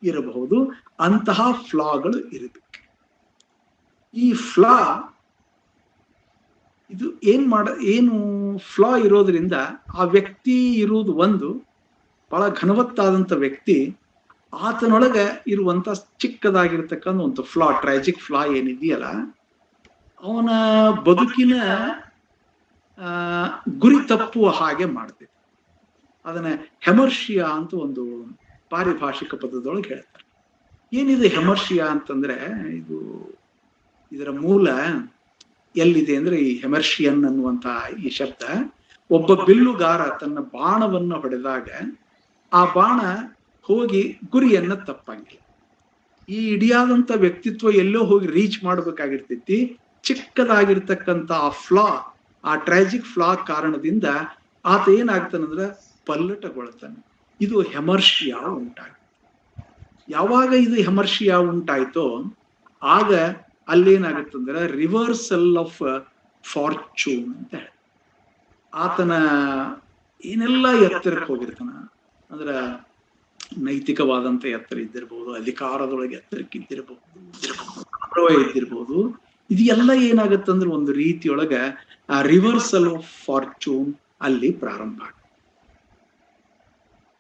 ಇರಬಹುದು. ಅಂತಹ ಫ್ಲಾಗಳು ಇರಬೇಕು. ಈ ಫ್ಲಾ ಇದು ಏನು ಫ್ಲಾ ಇರೋದ್ರಿಂದ ಆ ವ್ಯಕ್ತಿ ಇರುವುದು ಒಂದು ಬಹಳ ಘನವತ್ತಾದಂಥ ವ್ಯಕ್ತಿ, ಆತನೊಳಗ ಇರುವಂತ ಚಿಕ್ಕದಾಗಿರ್ತಕ್ಕಂಥ ಒಂದು ಫ್ಲಾ, ಟ್ರಾಜಿಕ್ ಫ್ಲಾ ಏನಿದೆಯಲ್ಲ, ಅವನ ಬದುಕಿನ ಗುರಿ ತಪ್ಪುವ ಹಾಗೆ ಮಾಡ್ತೈತಿ. ಅದನ್ನ ಹೆಮರ್ಷಿಯಾ ಅಂತ ಒಂದು ಪಾರಿಭಾಷಿಕ ಪದದೊಳಗೆ ಹೇಳ್ತಾರೆ. ಏನಿದೆ ಹೆಮರ್ಷಿಯಾ ಅಂತಂದ್ರೆ, ಇದರ ಮೂಲ ಎಲ್ಲಿದೆ ಅಂದ್ರೆ ಈ ಹೆಮರ್ಷಿಯನ್ ಅನ್ನುವಂತ ಈ ಶಬ್ದ, ಒಬ್ಬ ಬಿಲ್ಲುಗಾರ ತನ್ನ ಬಾಣವನ್ನ ಹೊಡೆದಾಗ ಆ ಬಾಣ ಹೋಗಿ ಗುರಿಯನ್ನ ತಪ್ಪಂಗಿಲ್ಲ. ಈ ಇಡಿಯಾದಂತ ವ್ಯಕ್ತಿತ್ವ ಎಲ್ಲೋ ಹೋಗಿ ರೀಚ್ ಮಾಡ್ಬೇಕಾಗಿರ್ತೈತಿ. ಚಿಕ್ಕದಾಗಿರ್ತಕ್ಕಂಥ ಆ ಫ್ಲಾ, ಆ ಟ್ರಾಜಿಕ್ ಫ್ಲಾ ಕಾರಣದಿಂದ ಆತ ಏನಾಗ್ತಾನಂದ್ರ ಪಲ್ಲಟಗೊಳ್ತಾನೆ. ಇದು ಹೆಮರ್ಷಿಯಾ ಉಂಟಾಗುತ್ತೆ. ಯಾವಾಗ ಇದು ಹೆಮರ್ಷಿಯಾ ಉಂಟಾಯ್ತೋ ಆಗ ಅಲ್ಲೇನಾಗುತ್ತಂದ್ರೆ ರಿವರ್ಸಲ್ ಆಫ್ ಫಾರ್ಚೂನ್ ಅಂತ ಹೇಳಿ, ಆತನ ಏನೆಲ್ಲ ಎತ್ತರಕ್ಕೆ ಹೋಗಿರ್ತಾನ ಅಂದ್ರ ನೈತಿಕವಾದಂತ ಎತ್ತರ ಇದ್ದಿರ್ಬಹುದು, ಅಧಿಕಾರದೊಳಗೆ ಎತ್ತರಕ್ಕೆ ಇದ್ದಿರ್ಬಹುದು, ಇದು ಎಲ್ಲ ಏನಾಗತ್ತಂದ್ರೆ ಒಂದು ರೀತಿಯೊಳಗ ಆ ರಿವರ್ಸಲ್ ಆಫ್ ಫಾರ್ಚೂನ್ ಅಲ್ಲಿ ಪ್ರಾರಂಭ ಆಗುತ್ತೆ.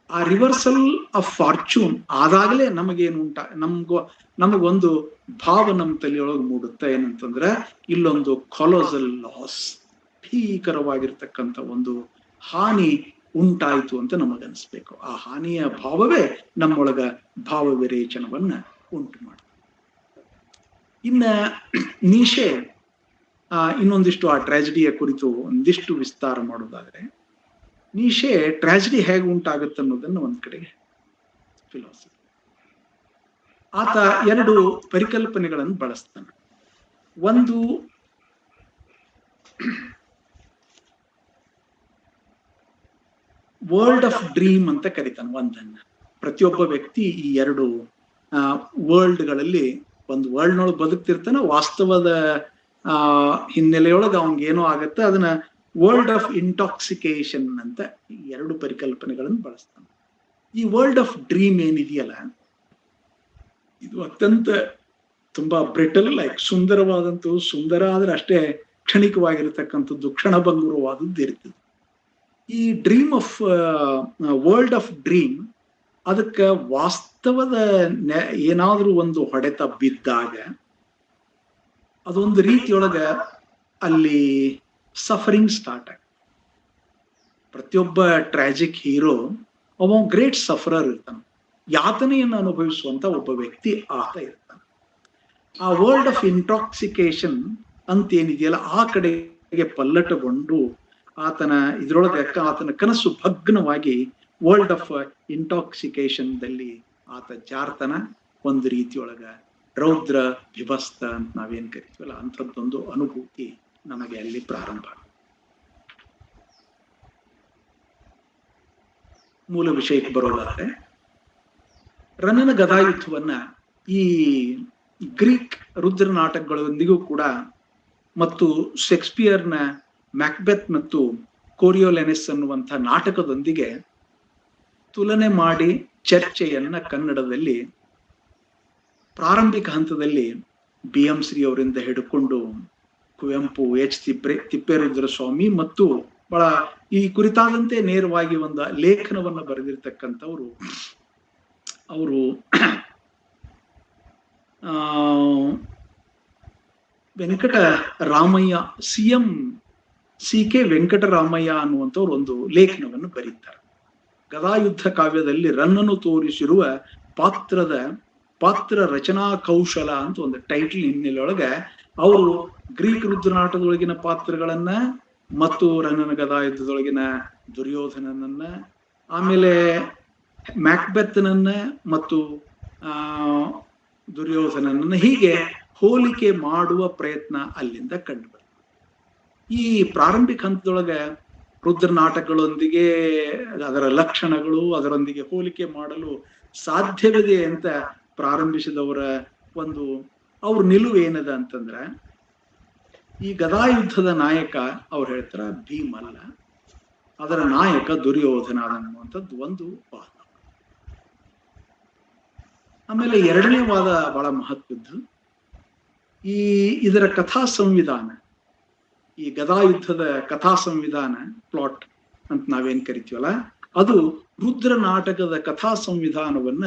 ಆ ರಿವರ್ಸಲ್ ಆಫ್ ಫಾರ್ಚೂನ್ ಆದಾಗಲೇ ನಮಗೊಂದು ಭಾವ ನಮ್ಮ ತಲೆಯೊಳಗೆ ಮೂಡುತ್ತೆ. ಏನಂತಂದ್ರೆ ಇಲ್ಲೊಂದು ಕೊಲೋಸಲ್ ಲಾಸ್, ಭೀಕರವಾಗಿರ್ತಕ್ಕಂಥ ಒಂದು ಹಾನಿ ಉಂಟಾಯಿತು ಅಂತ ನಮಗನ್ಸ್ಬೇಕು. ಆ ಹಾನಿಯ ಭಾವವೇ ನಮ್ಮೊಳಗ ಭಾವ ವಿರೇಚನವನ್ನ ಉಂಟು ಮಾಡುತ್ತೆ. ಇನ್ನ ನೀಶೆ ಇನ್ನೊಂದಿಷ್ಟು ಆ ಟ್ರಾಜಿಡಿಯ ಕುರಿತು ಒಂದಿಷ್ಟು ವಿಸ್ತಾರ ಮಾಡೋದಾದ್ರೆ, ನೀಶೆ ಟ್ರಾಜಿಡಿ ಹೇಗೆ ಉಂಟಾಗುತ್ತೆ ಅನ್ನೋದನ್ನು ಒಂದ್ ಕಡೆಗೆ ಫಿಲಾಸಫಿ, ಆತ ಎರಡು ಪರಿಕಲ್ಪನೆಗಳನ್ನು ಬಳಸ್ತಾನೆ. ಒಂದು ವರ್ಲ್ಡ್ ಆಫ್ ಡ್ರೀಮ್ ಅಂತ ಕರೀತಾನೆ ಒಂದನ್ನ. ಪ್ರತಿಯೊಬ್ಬ ವ್ಯಕ್ತಿ ಈ ಎರಡು ವರ್ಲ್ಡ್ಗಳಲ್ಲಿ ಒಂದು ವರ್ಲ್ಡ್ನೊಳಗೆ ಬದುಕ್ತಿರ್ತಾನೆ, ವಾಸ್ತವದ ಹಿನ್ನೆಲೆಯೊಳಗೆ ಅವನಿಗೇನೋ ಆಗತ್ತೆ, ಅದನ್ನ ವರ್ಲ್ಡ್ ಆಫ್ ಇಂಟಾಕ್ಸಿಕೇಶನ್ ಅಂತ ಈ ಎರಡು ಪರಿಕಲ್ಪನೆಗಳನ್ನು ಬಳಸ್ತಾನೆ. ಈ ವರ್ಲ್ಡ್ ಆಫ್ ಡ್ರೀಮ್ ಏನಿದೆಯಲ್ಲ, ಇದು ಅತ್ಯಂತ ತುಂಬಾ ಬ್ರಿಟಲ್, ಲೈಕ್ ಸುಂದರವಾದಂಥದ್ದು, ಸುಂದರ ಆದ್ರೆ ಅಷ್ಟೇ ಕ್ಷಣಿಕವಾಗಿರ್ತಕ್ಕಂಥದ್ದು, ಕ್ಷಣಭಂಗುರವಾದದ್ದು ಇರ್ತದೆ. ಈ dream of world of dream, ಅದಕ್ಕೆ ವಾಸ್ತವದ ಏನಾದ್ರೂ ಒಂದು ಹೊಡೆತ ಬಿದ್ದಾಗ ಅದೊಂದು ರೀತಿಯೊಳಗ ಅಲ್ಲಿ ಸಫರಿಂಗ್ ಸ್ಟಾರ್ಟ್ ಆಗ. ಪ್ರತಿಯೊಬ್ಬ ಟ್ರಾಜಿಕ್ ಹೀರೋ ಅವ ಗ್ರೇಟ್ ಸಫರರ್ ಇರ್ತಾನೆ, ಯಾತನೆಯನ್ನು ಅನುಭವಿಸುವಂತ ಒಬ್ಬ ವ್ಯಕ್ತಿ ಆತ ಇರ್ತಾನೆ. ಆ ವರ್ಲ್ಡ್ ಆಫ್ ಇಂಟಾಕ್ಸಿಕೇಶನ್ ಅಂತ ಏನಿದೆಯಲ್ಲ, ಆ ಕಡೆಗೆ ಪಲ್ಲಟಗೊಂಡು ಆತನ ಆತನ ಕನಸು ಭಗ್ನವಾಗಿ ವರ್ಲ್ಡ್ ಆಫ್ ಇಂಟಾಕ್ಸಿಕೇಶನ್ ದಲ್ಲಿ ಆತ ಜಾರ್ತನ. ಒಂದು ರೀತಿಯೊಳಗ ರೌದ್ರ ವಿಭಸ್ತ ಅಂತ ನಾವೇನ್ ಕರಿತೀವಲ್ಲ, ಅಂಥದ್ದೊಂದು ಅನುಭೂತಿ ನಮಗೆ ಅಲ್ಲಿ ಪ್ರಾರಂಭ. ಮೂಲ ವಿಷಯಕ್ಕೆ ಬರೋದಾದ್ರೆ, ರನ್ನನ ಗದಾಯುದ್ಧವನ್ನ ಈ ಗ್ರೀಕ್ ರುದ್ರ ನಾಟಕಗಳೊಂದಿಗೂ ಕೂಡ ಮತ್ತು ಶೇಕ್ಸ್ಪಿಯರ್ನ ಮ್ಯಾಕ್ಬೆತ್ ಮತ್ತು ಕೋರಿಯೋಲೆನಿಸ್ ಅನ್ನುವಂಥ ನಾಟಕದೊಂದಿಗೆ ತುಲನೆ ಮಾಡಿ ಚರ್ಚೆಯನ್ನ ಕನ್ನಡದಲ್ಲಿ ಪ್ರಾರಂಭಿಕ ಹಂತದಲ್ಲಿ BM ಶ್ರೀ ಅವರಿಂದ ಹಿಡ್ಕೊಂಡು ಕುವೆಂಪು, H. ತಿಪ್ಪೇರುದ್ರ ಸ್ವಾಮಿ ಮತ್ತು ಬಹಳ ಈ ಕುರಿತಾದಂತೆ ನೇರವಾಗಿ ಒಂದು ಲೇಖನವನ್ನ ಬರೆದಿರ್ತಕ್ಕಂಥವ್ರು ಅವರು ವೆಂಕಟರಾಮಯ್ಯ, CK ವೆಂಕಟರಾಮಯ್ಯ ಅನ್ನುವಂಥವ್ರು ಒಂದು ಲೇಖನವನ್ನು ಬರೀತಾರೆ. ಗದಾಯುದ್ಧ ಕಾವ್ಯದಲ್ಲಿ ರನ್ನನು ತೋರಿಸಿರುವ ಪಾತ್ರ ರಚನಾ ಕೌಶಲ ಅಂತ ಒಂದು ಟೈಟಲ್ ಹಿನ್ನೆಲೆಯೊಳಗೆ ಅವರು ಗ್ರೀಕ್ ರುದ್ರನಾಟದೊಳಗಿನ ಪಾತ್ರಗಳನ್ನ ಮತ್ತು ರನ್ನನ ಗದಾಯುದ್ಧದೊಳಗಿನ ದುರ್ಯೋಧನನನ್ನ, ಆಮೇಲೆ ಮ್ಯಾಕ್ಬೆತ್ನನ್ನ ಮತ್ತು ದುರ್ಯೋಧನನನ್ನ ಹೀಗೆ ಹೋಲಿಕೆ ಮಾಡುವ ಪ್ರಯತ್ನ ಅಲ್ಲಿಂದ ಕಂಡು ಬರ್ತದೆ. ಈ ಪ್ರಾರಂಭಿಕ ಹಂತದೊಳಗೆ ರುದ್ರ ನಾಟಕಗಳೊಂದಿಗೆ ಅದರ ಲಕ್ಷಣಗಳು, ಅದರೊಂದಿಗೆ ಹೋಲಿಕೆ ಮಾಡಲು ಸಾಧ್ಯವಿದೆ ಅಂತ ಪ್ರಾರಂಭಿಸಿದವರ ಅವ್ರ ನಿಲುವು ಏನದ ಅಂತಂದ್ರೆ, ಈ ಗದಾಯುದ್ಧದ ನಾಯಕ ಅವ್ರು ಹೇಳ್ತಾರ ಭೀಮಲ್ಲ, ಅದರ ನಾಯಕ ದುರ್ಯೋಧನ ಅನ್ನುವಂಥದ್ದು ಒಂದು ವಾದ. ಆಮೇಲೆ ಎರಡನೇ ವಾದ ಬಹಳ ಮಹತ್ವದ್ದು. ಇದರ ಕಥಾ ಸಂವಿಧಾನ, ಈ ಗದಾಯುದ್ಧದ ಕಥಾ ಸಂವಿಧಾನ, ಪ್ಲಾಟ್ ಅಂತ ನಾವೇನ್ ಕರಿತೀವಲ್ಲ, ಅದು ರುದ್ರ ನಾಟಕದ ಕಥಾ ಸಂವಿಧಾನವನ್ನ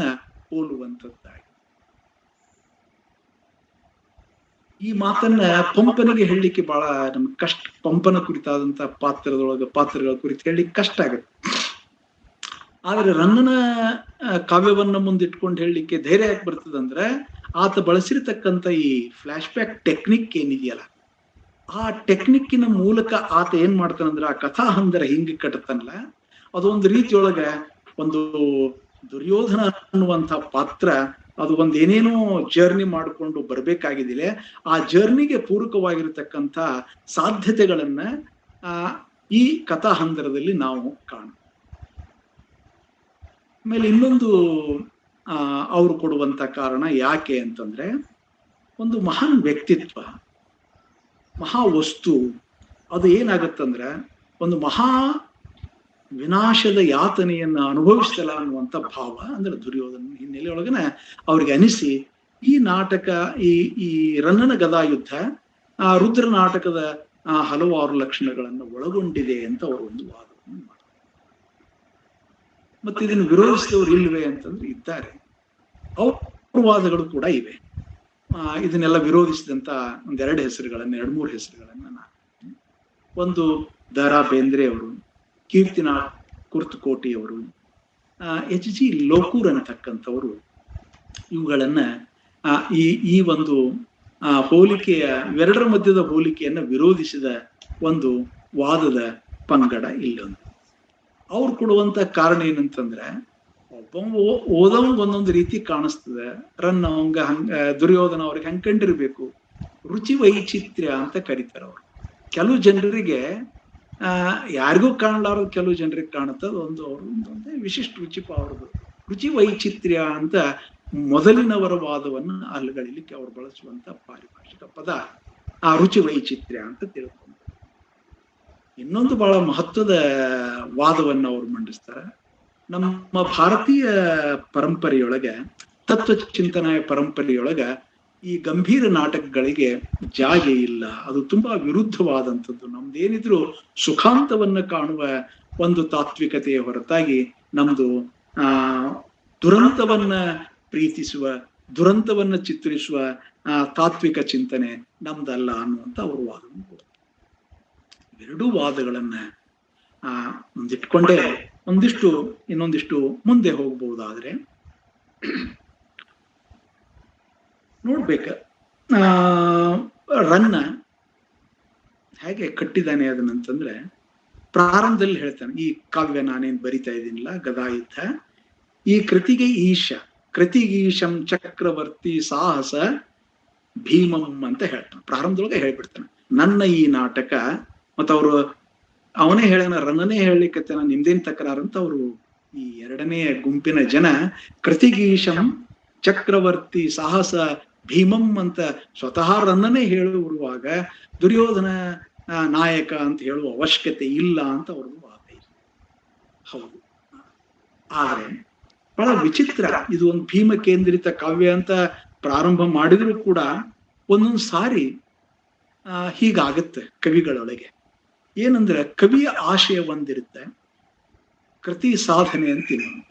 ಹೋಲುವಂಥದ್ದಾಗಿ. ಈ ಮಾತನ್ನ ಪಂಪನಿಗೆ ಹೇಳಲಿಕ್ಕೆ ಬಹಳ ನಮ್ಗೆ ಕಷ್ಟ. ಪಂಪನ ಕುರಿತಾದಂತ ಪಾತ್ರಗಳ ಕುರಿತು ಹೇಳಲಿಕ್ಕೆ ಕಷ್ಟ ಆಗುತ್ತೆ. ಆದ್ರೆ ರನ್ನನ ಕಾವ್ಯವನ್ನ ಮುಂದಿಟ್ಕೊಂಡು ಹೇಳಲಿಕ್ಕೆ ಧೈರ್ಯ ಯಾಕೆ ಬರ್ತದಂದ್ರೆ, ಆತ ಬಳಸಿರ್ತಕ್ಕಂಥ ಈ ಫ್ಲಾಶ್ ಬ್ಯಾಕ್ ಟೆಕ್ನಿಕ್ ಏನಿದೆಯಲ್ಲ, ಆ ಟೆಕ್ನಿಕ್ಕಿನ ಮೂಲಕ ಆತ ಏನ್ ಮಾಡ್ತಾನಂದ್ರೆ, ಆ ಕಥಾ ಹಂದರ ಹಿಂಗೆ ಕಟ್ಟತಾನಲ್ಲ, ಅದೊಂದು ರೀತಿಯೊಳಗ ಒಂದು ದುರ್ಯೋಧನ ಅನ್ನುವಂಥ ಪಾತ್ರ ಅದು ಏನೇನೋ ಜರ್ನಿ ಮಾಡಿಕೊಂಡು ಬರ್ಬೇಕಾಗಿದಿಲ್ಲ, ಆ ಜರ್ನಿಗೆ ಪೂರಕವಾಗಿರ್ತಕ್ಕಂಥ ಸಾಧ್ಯತೆಗಳನ್ನ ಈ ಕಥಾ ಹಂದರದಲ್ಲಿ ನಾವು ಕಾಣ. ಆಮೇಲೆ ಇನ್ನೊಂದು ಅವರು ಕೊಡುವಂತ ಕಾರಣ ಯಾಕೆ ಅಂತಂದ್ರೆ, ಒಂದು ಮಹಾನ್ ವ್ಯಕ್ತಿತ್ವ, ಮಹಾ ವಸ್ತು, ಅದು ಏನಾಗತ್ತಂದ್ರೆ ಒಂದು ಮಹಾ ವಿನಾಶದ ಯಾತನೆಯನ್ನ ಅನುಭವಿಸ್ತಲ್ಲ ಅನ್ನುವಂಥ ಭಾವ ಅಂದ್ರೆ ದುರ್ಯೋಧನ ಹಿನ್ನೆಲೆಯೊಳಗನ ಅವ್ರಿಗೆ ಅನಿಸಿ ಈ ನಾಟಕ, ಈ ರನ್ನನ ಗದಾಯುದ್ಧ ರುದ್ರ ನಾಟಕದ ಹಲವಾರು ಲಕ್ಷಣಗಳನ್ನು ಒಳಗೊಂಡಿದೆ ಅಂತ ಅವರು ಒಂದು ವಾದವನ್ನು ಮಾಡ್ತಾರೆ. ಮತ್ತೆ ಇದನ್ನು ವಿರೋಧಿಸಿದವರು ಇಲ್ವೇ ಅಂತಂದ್ರೆ ಇದ್ದಾರೆ, ಅವ್ರ ವಾದಗಳು ಕೂಡ ಇವೆ. ಇದನ್ನೆಲ್ಲ ವಿರೋಧಿಸಿದಂತ ಒಂದೆರಡು ಹೆಸರುಗಳನ್ನ, 2-3 ಹೆಸರುಗಳನ್ನ ನಾನು, ಒಂದು ದ.ರಾ. ಬೇಂದ್ರೆ ಅವರು, ಕೀರ್ತಿನಾಥ್ ಕುರ್ತಕೋಟಿ ಅವರು, H.G. ಲೋಕೂರ್ ಅಂತಕ್ಕಂಥವರು, ಇವುಗಳನ್ನ ಈ ಒಂದು ಹೋಲಿಕೆಯ, ಇವೆರಡರ ಮಧ್ಯದ ಹೋಲಿಕೆಯನ್ನ ವಿರೋಧಿಸಿದ ಒಂದು ವಾದದ ಪಂಗಡ ಇಲ್ಲೊಂದು. ಅವ್ರು ಕೊಡುವಂತ ಕಾರಣ ಏನಂತಂದ್ರೆ, ಒಬ್ಬ ಓದವಂಗ ಒಂದೊಂದು ರೀತಿ ಕಾಣಿಸ್ತದೆ, ರನ್ ಅವಂಗ ದುರ್ಯೋಧನ ಅವ್ರಿಗೆ ಹಂಗ್ ಕಂಡಿರ್ಬೇಕು, ರುಚಿ ವೈಚಿತ್ರ್ಯ ಅಂತ ಕರೀತಾರೆ ಅವರು. ಕೆಲವು ಜನರಿಗೆ ಯಾರಿಗೂ ಕಾಣಲಾರದು, ಕೆಲವು ಜನರಿಗೆ ಕಾಣುತ್ತೆ, ಒಂದು ಒಂದೇ ವಿಶಿಷ್ಟ ರುಚಿಪ ಅವ್ರದ್ದು. ರುಚಿ ವೈಚಿತ್ರ್ಯ ಅಂತ ಮೊದಲಿನವರ ವಾದವನ್ನ ಅಲ್ಲಗಳಿಲಿಕ್ಕೆ ಅವ್ರು ಬಳಸುವಂತ ಪಾರಿಭಾಷಿಕ ಪದ ಆ ರುಚಿ ವೈಚಿತ್ರ್ಯ ಅಂತ ತಿಳ್ಕೊಂಡು. ಇನ್ನೊಂದು ಬಹಳ ಮಹತ್ವದ ವಾದವನ್ನ ಅವ್ರು ಮಂಡಿಸ್ತಾರೆ. ನಮ್ಮ ಭಾರತೀಯ ಪರಂಪರೆಯೊಳಗೆ, ತತ್ವ ಚಿಂತನೆಯ ಪರಂಪರೆಯೊಳಗ ಈ ಗಂಭೀರ ನಾಟಕಗಳಿಗೆ ಜಾಗೆ ಇಲ್ಲ, ಅದು ತುಂಬಾ ವಿರುದ್ಧವಾದಂಥದ್ದು. ನಮ್ದೇನಿದ್ರು ಸುಖಾಂತವನ್ನ ಕಾಣುವ ಒಂದು ತಾತ್ವಿಕತೆಯ ಹೊರತಾಗಿ ನಮ್ದು ದುರಂತವನ್ನ ಪ್ರೀತಿಸುವ, ದುರಂತವನ್ನ ಚಿತ್ರಿಸುವ ತಾತ್ವಿಕ ಚಿಂತನೆ ನಮ್ದಲ್ಲ ಅನ್ನುವಂತ ಅವರು ವಾದವನ್ನು ಕೊಡ್ತಾರೆ. ಎರಡೂ ವಾದಗಳನ್ನ ಮುಂದಿಟ್ಕೊಂಡೇ ಇನ್ನೊಂದಿಷ್ಟು ಮುಂದೆ ಹೋಗ್ಬಹುದಾದ್ರೆ ನೋಡ್ಬೇಕ. ರನ್ನ ಹೇಗೆ ಕಟ್ಟಿದ್ದಾನೆ ಅದನ್ನಂತಂದ್ರೆ, ಪ್ರಾರಂಭದಲ್ಲಿ ಹೇಳ್ತಾನೆ, ಈ ಕಾವ್ಯ ನಾನೇನ್ ಬರಿತಾ ಇದ್ದೀನಿಲ್ಲ ಗದಾಯುದ್ಧ, ಈ ಕೃತಿಗೀಶಂ ಚಕ್ರವರ್ತಿ ಸಾಹಸ ಭೀಮಂ ಅಂತ ಹೇಳ್ತಾನೆ. ಪ್ರಾರಂಭದೊಳಗೆ ಹೇಳ್ಬಿಡ್ತಾನೆ, ನನ್ನ ಈ ನಾಟಕ, ಮತ್ತ ಅವರು ಅವನೇ ಹೇಳ್ಯಾನ, ರನ್ನನೇ ಹೇಳಲಿಕ್ಕೆ ನಿಮ್ದೇನ್ ತಕರಾರು ಅಂತ ಅವರು ಈ ಎರಡನೇ ಗುಂಪಿನ ಜನ ಕೃತಿಗೀಶಂ ಚಕ್ರವರ್ತಿ ಸಾಹಸ ಭೀಮಂ ಅಂತ ಸ್ವತಃ ರನ್ನನೇ ಹೇಳುವಾಗ ದುರ್ಯೋಧನ ನಾಯಕ ಅಂತ ಹೇಳುವ ಅವಶ್ಯಕತೆ ಇಲ್ಲ ಅಂತ ಅವ್ರದ್ದು ವಾದ ಇದೆ. ಹೌದು, ಆದ್ರೆ ಬಹಳ ವಿಚಿತ್ರ, ಇದು ಒಂದು ಭೀಮ ಕೇಂದ್ರಿತ ಕಾವ್ಯ ಅಂತ ಪ್ರಾರಂಭ ಮಾಡಿದ್ರು ಕೂಡ ಒಂದೊಂದು ಸಾರಿ ಹೀಗಾಗತ್ತೆ ಕವಿಗಳೊಳಗೆ. ಏನಂದ್ರೆ ಕವಿಯ ಆಶಯ ಒಂದಿರುತ್ತೆ, ಕೃತಿ ಸಾಧನೆ ಅಂತ ಇನ್ನೊಂದು.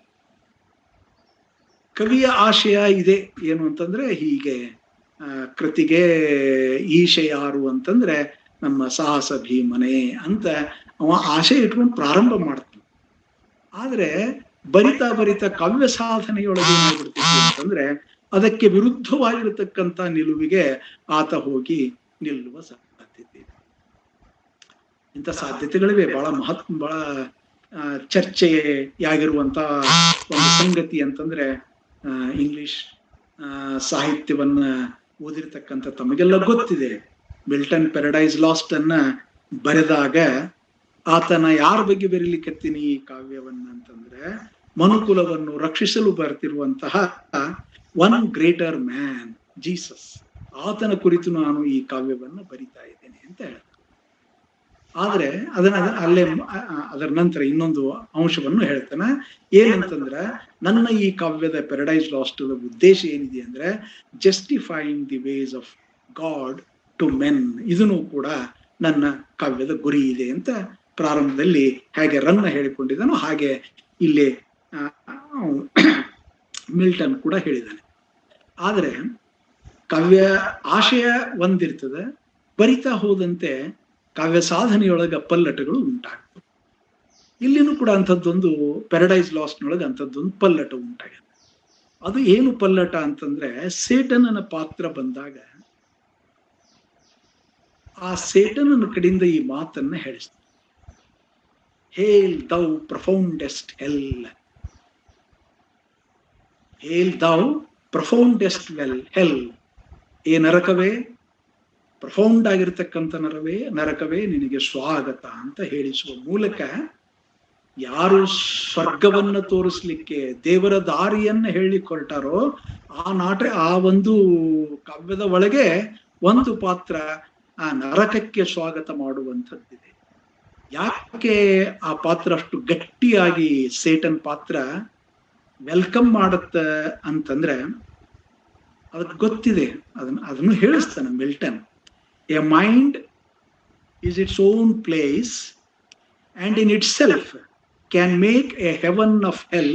ಕವಿಯ ಆಶಯ ಇದೆ ಏನು ಅಂತಂದ್ರೆ, ಹೀಗೆ ಕೃತಿಗೆ ಈಶೆ ಯಾರು ಅಂತಂದ್ರೆ ನಮ್ಮ ಸಾಹಸ ಭೀಮನೆ ಅಂತ ಅವ ಆಶಯ ಇಟ್ಕೊಂಡು ಪ್ರಾರಂಭ ಮಾಡ್ತಾನೆ. ಆದ್ರೆ ಬರಿತಾ ಕಾವ್ಯ ಸಾಧನೆಯೊಳಗೆ ಏನಾಗ್ಬಿಡ್ತೀವಿ ಅಂತಂದ್ರೆ, ಅದಕ್ಕೆ ವಿರುದ್ಧವಾಗಿರತಕ್ಕಂತ ನಿಲುವಿಗೆ ಆತ ಹೋಗಿ ನಿಲ್ಲುವ ಸಾಧ್ಯತೆ ಇದೆ. ಇಂಥ ಸಾಧ್ಯತೆಗಳಿವೆ. ಬಹಳ ಚರ್ಚೆಯಾಗಿರುವಂತ ಒಂದು ಸಂಗತಿ ಅಂತಂದ್ರೆ, ಇಂಗ್ಲಿಷ್ ಸಾಹಿತ್ಯವನ್ನ ಓದಿರ್ತಕ್ಕಂಥ ತಮಗೆಲ್ಲ ಗೊತ್ತಿದೆ, ಮಿಲ್ಟನ್ ಪ್ಯಾರಡೈಸ್ ಲಾಸ್ಟ್ ಅನ್ನ ಬರೆದಾಗ ಆತನ ಯಾರ ಬಗ್ಗೆ ಬರೀಲಿಕ್ಕತ್ತೀನಿ ಈ ಕಾವ್ಯವನ್ನ ಅಂತಂದ್ರೆ, ಮನುಕುಲವನ್ನು ರಕ್ಷಿಸಲು ಬರ್ತಿರುವಂತಹ ಒನ್ ಗ್ರೇಟರ್ ಮ್ಯಾನ್ ಜೀಸಸ್, ಆತನ ಕುರಿತು ನಾನು ಈ ಕಾವ್ಯವನ್ನ ಬರಿತಾ ಇದ್ದೇನೆ ಅಂತ ಹೇಳ್ತಾರೆ. ಆದ್ರೆ ಅದರ ನಂತರ ಇನ್ನೊಂದು ಅಂಶವನ್ನು ಹೇಳ್ತಾನೆ, ಏನಂತಂದ್ರೆ ನನ್ನ ಈ ಕಾವ್ಯದ ಪ್ಯಾರಡೈಸ್ ಲಾಸ್ಟ್ ಉದ್ದೇಶ ಏನಿದೆ ಅಂದ್ರೆ, justifying the ways of God to men, ಇದನ್ನು ಕೂಡ ನನ್ನ ಕಾವ್ಯದ ಗುರಿ ಇದೆ ಅಂತ ಪ್ರಾರಂಭದಲ್ಲಿ ಹೇಗೆ ರನ್ನ ಹೇಳಿಕೊಂಡಿದ್ದಾನೋ ಹಾಗೆ ಇಲ್ಲಿ ಮಿಲ್ಟನ್ ಕೂಡ ಹೇಳಿದ್ದಾನೆ. ಆದ್ರೆ ಕಾವ್ಯ ಆಶಯ ಒಂದಿರ್ತದೆ, ಬರಿತಾ ಹೋದಂತೆ ಕಾವ್ಯ ಸಾಧನೆಯೊಳಗ ಪಲ್ಲಟಗಳು ಉಂಟಾಗ್ತವೆ. ಇಲ್ಲಿನೂ ಕೂಡ ಅಂಥದ್ದೊಂದು ಪ್ಯಾರಡೈಸ್ ಲಾಸ್ಟ್ನೊಳಗೆ ಅಂಥದ್ದೊಂದು ಪಲ್ಲಟ ಉಂಟಾಗಿದೆ. ಅದು ಏನು ಪಲ್ಲಟ ಅಂತಂದ್ರೆ, ಸೇಟನನ ಪಾತ್ರ ಬಂದಾಗ ಆ ಸೇಟನನ ಕಡೆಯಿಂದ ಈ ಮಾತನ್ನ ಹೇಳಿಸ್ತಾರೆ, ಹೇಲ್ ದೌ ಪ್ರಫೌಂಡೆಸ್ಟ್ ಹೆಲ್, ಹೇಲ್ ದೌ ಪ್ರಫೌಂಡೆಸ್ಟ್ ಹೆಲ್, ಏ ನರಕವೇ, ಪ್ರಫೌಂಡ್ ಆಗಿರ್ತಕ್ಕಂಥ ನರಕವೇ ನಿನಗೆ ಸ್ವಾಗತ ಅಂತ ಹೇಳಿಸುವ ಮೂಲಕ, ಯಾರು ಸ್ವರ್ಗವನ್ನ ತೋರಿಸ್ಲಿಕ್ಕೆ ದೇವರ ದಾರಿಯನ್ನ ಹೇಳಿ ಹೊರಟಾರೋ ಆ ಒಂದು ಕಾವ್ಯದ ಒಳಗೆ ಒಂದು ಪಾತ್ರ ಆ ನರಕಕ್ಕೆ ಸ್ವಾಗತ ಮಾಡುವಂಥದ್ದಿದೆ. ಯಾಕೆ ಆ ಪಾತ್ರ ಅಷ್ಟು ಗಟ್ಟಿಯಾಗಿ ಸೇಟನ್ ಪಾತ್ರ ವೆಲ್ಕಮ್ ಮಾಡುತ್ತ ಅಂತಂದ್ರೆ, ಅದಕ್ಕೆ ಗೊತ್ತಿದೆ, ಅದನ್ನು ಹೇಳಿಸ್ತಾನೆ Milton. A mind is its own place and in itself can make a heaven of hell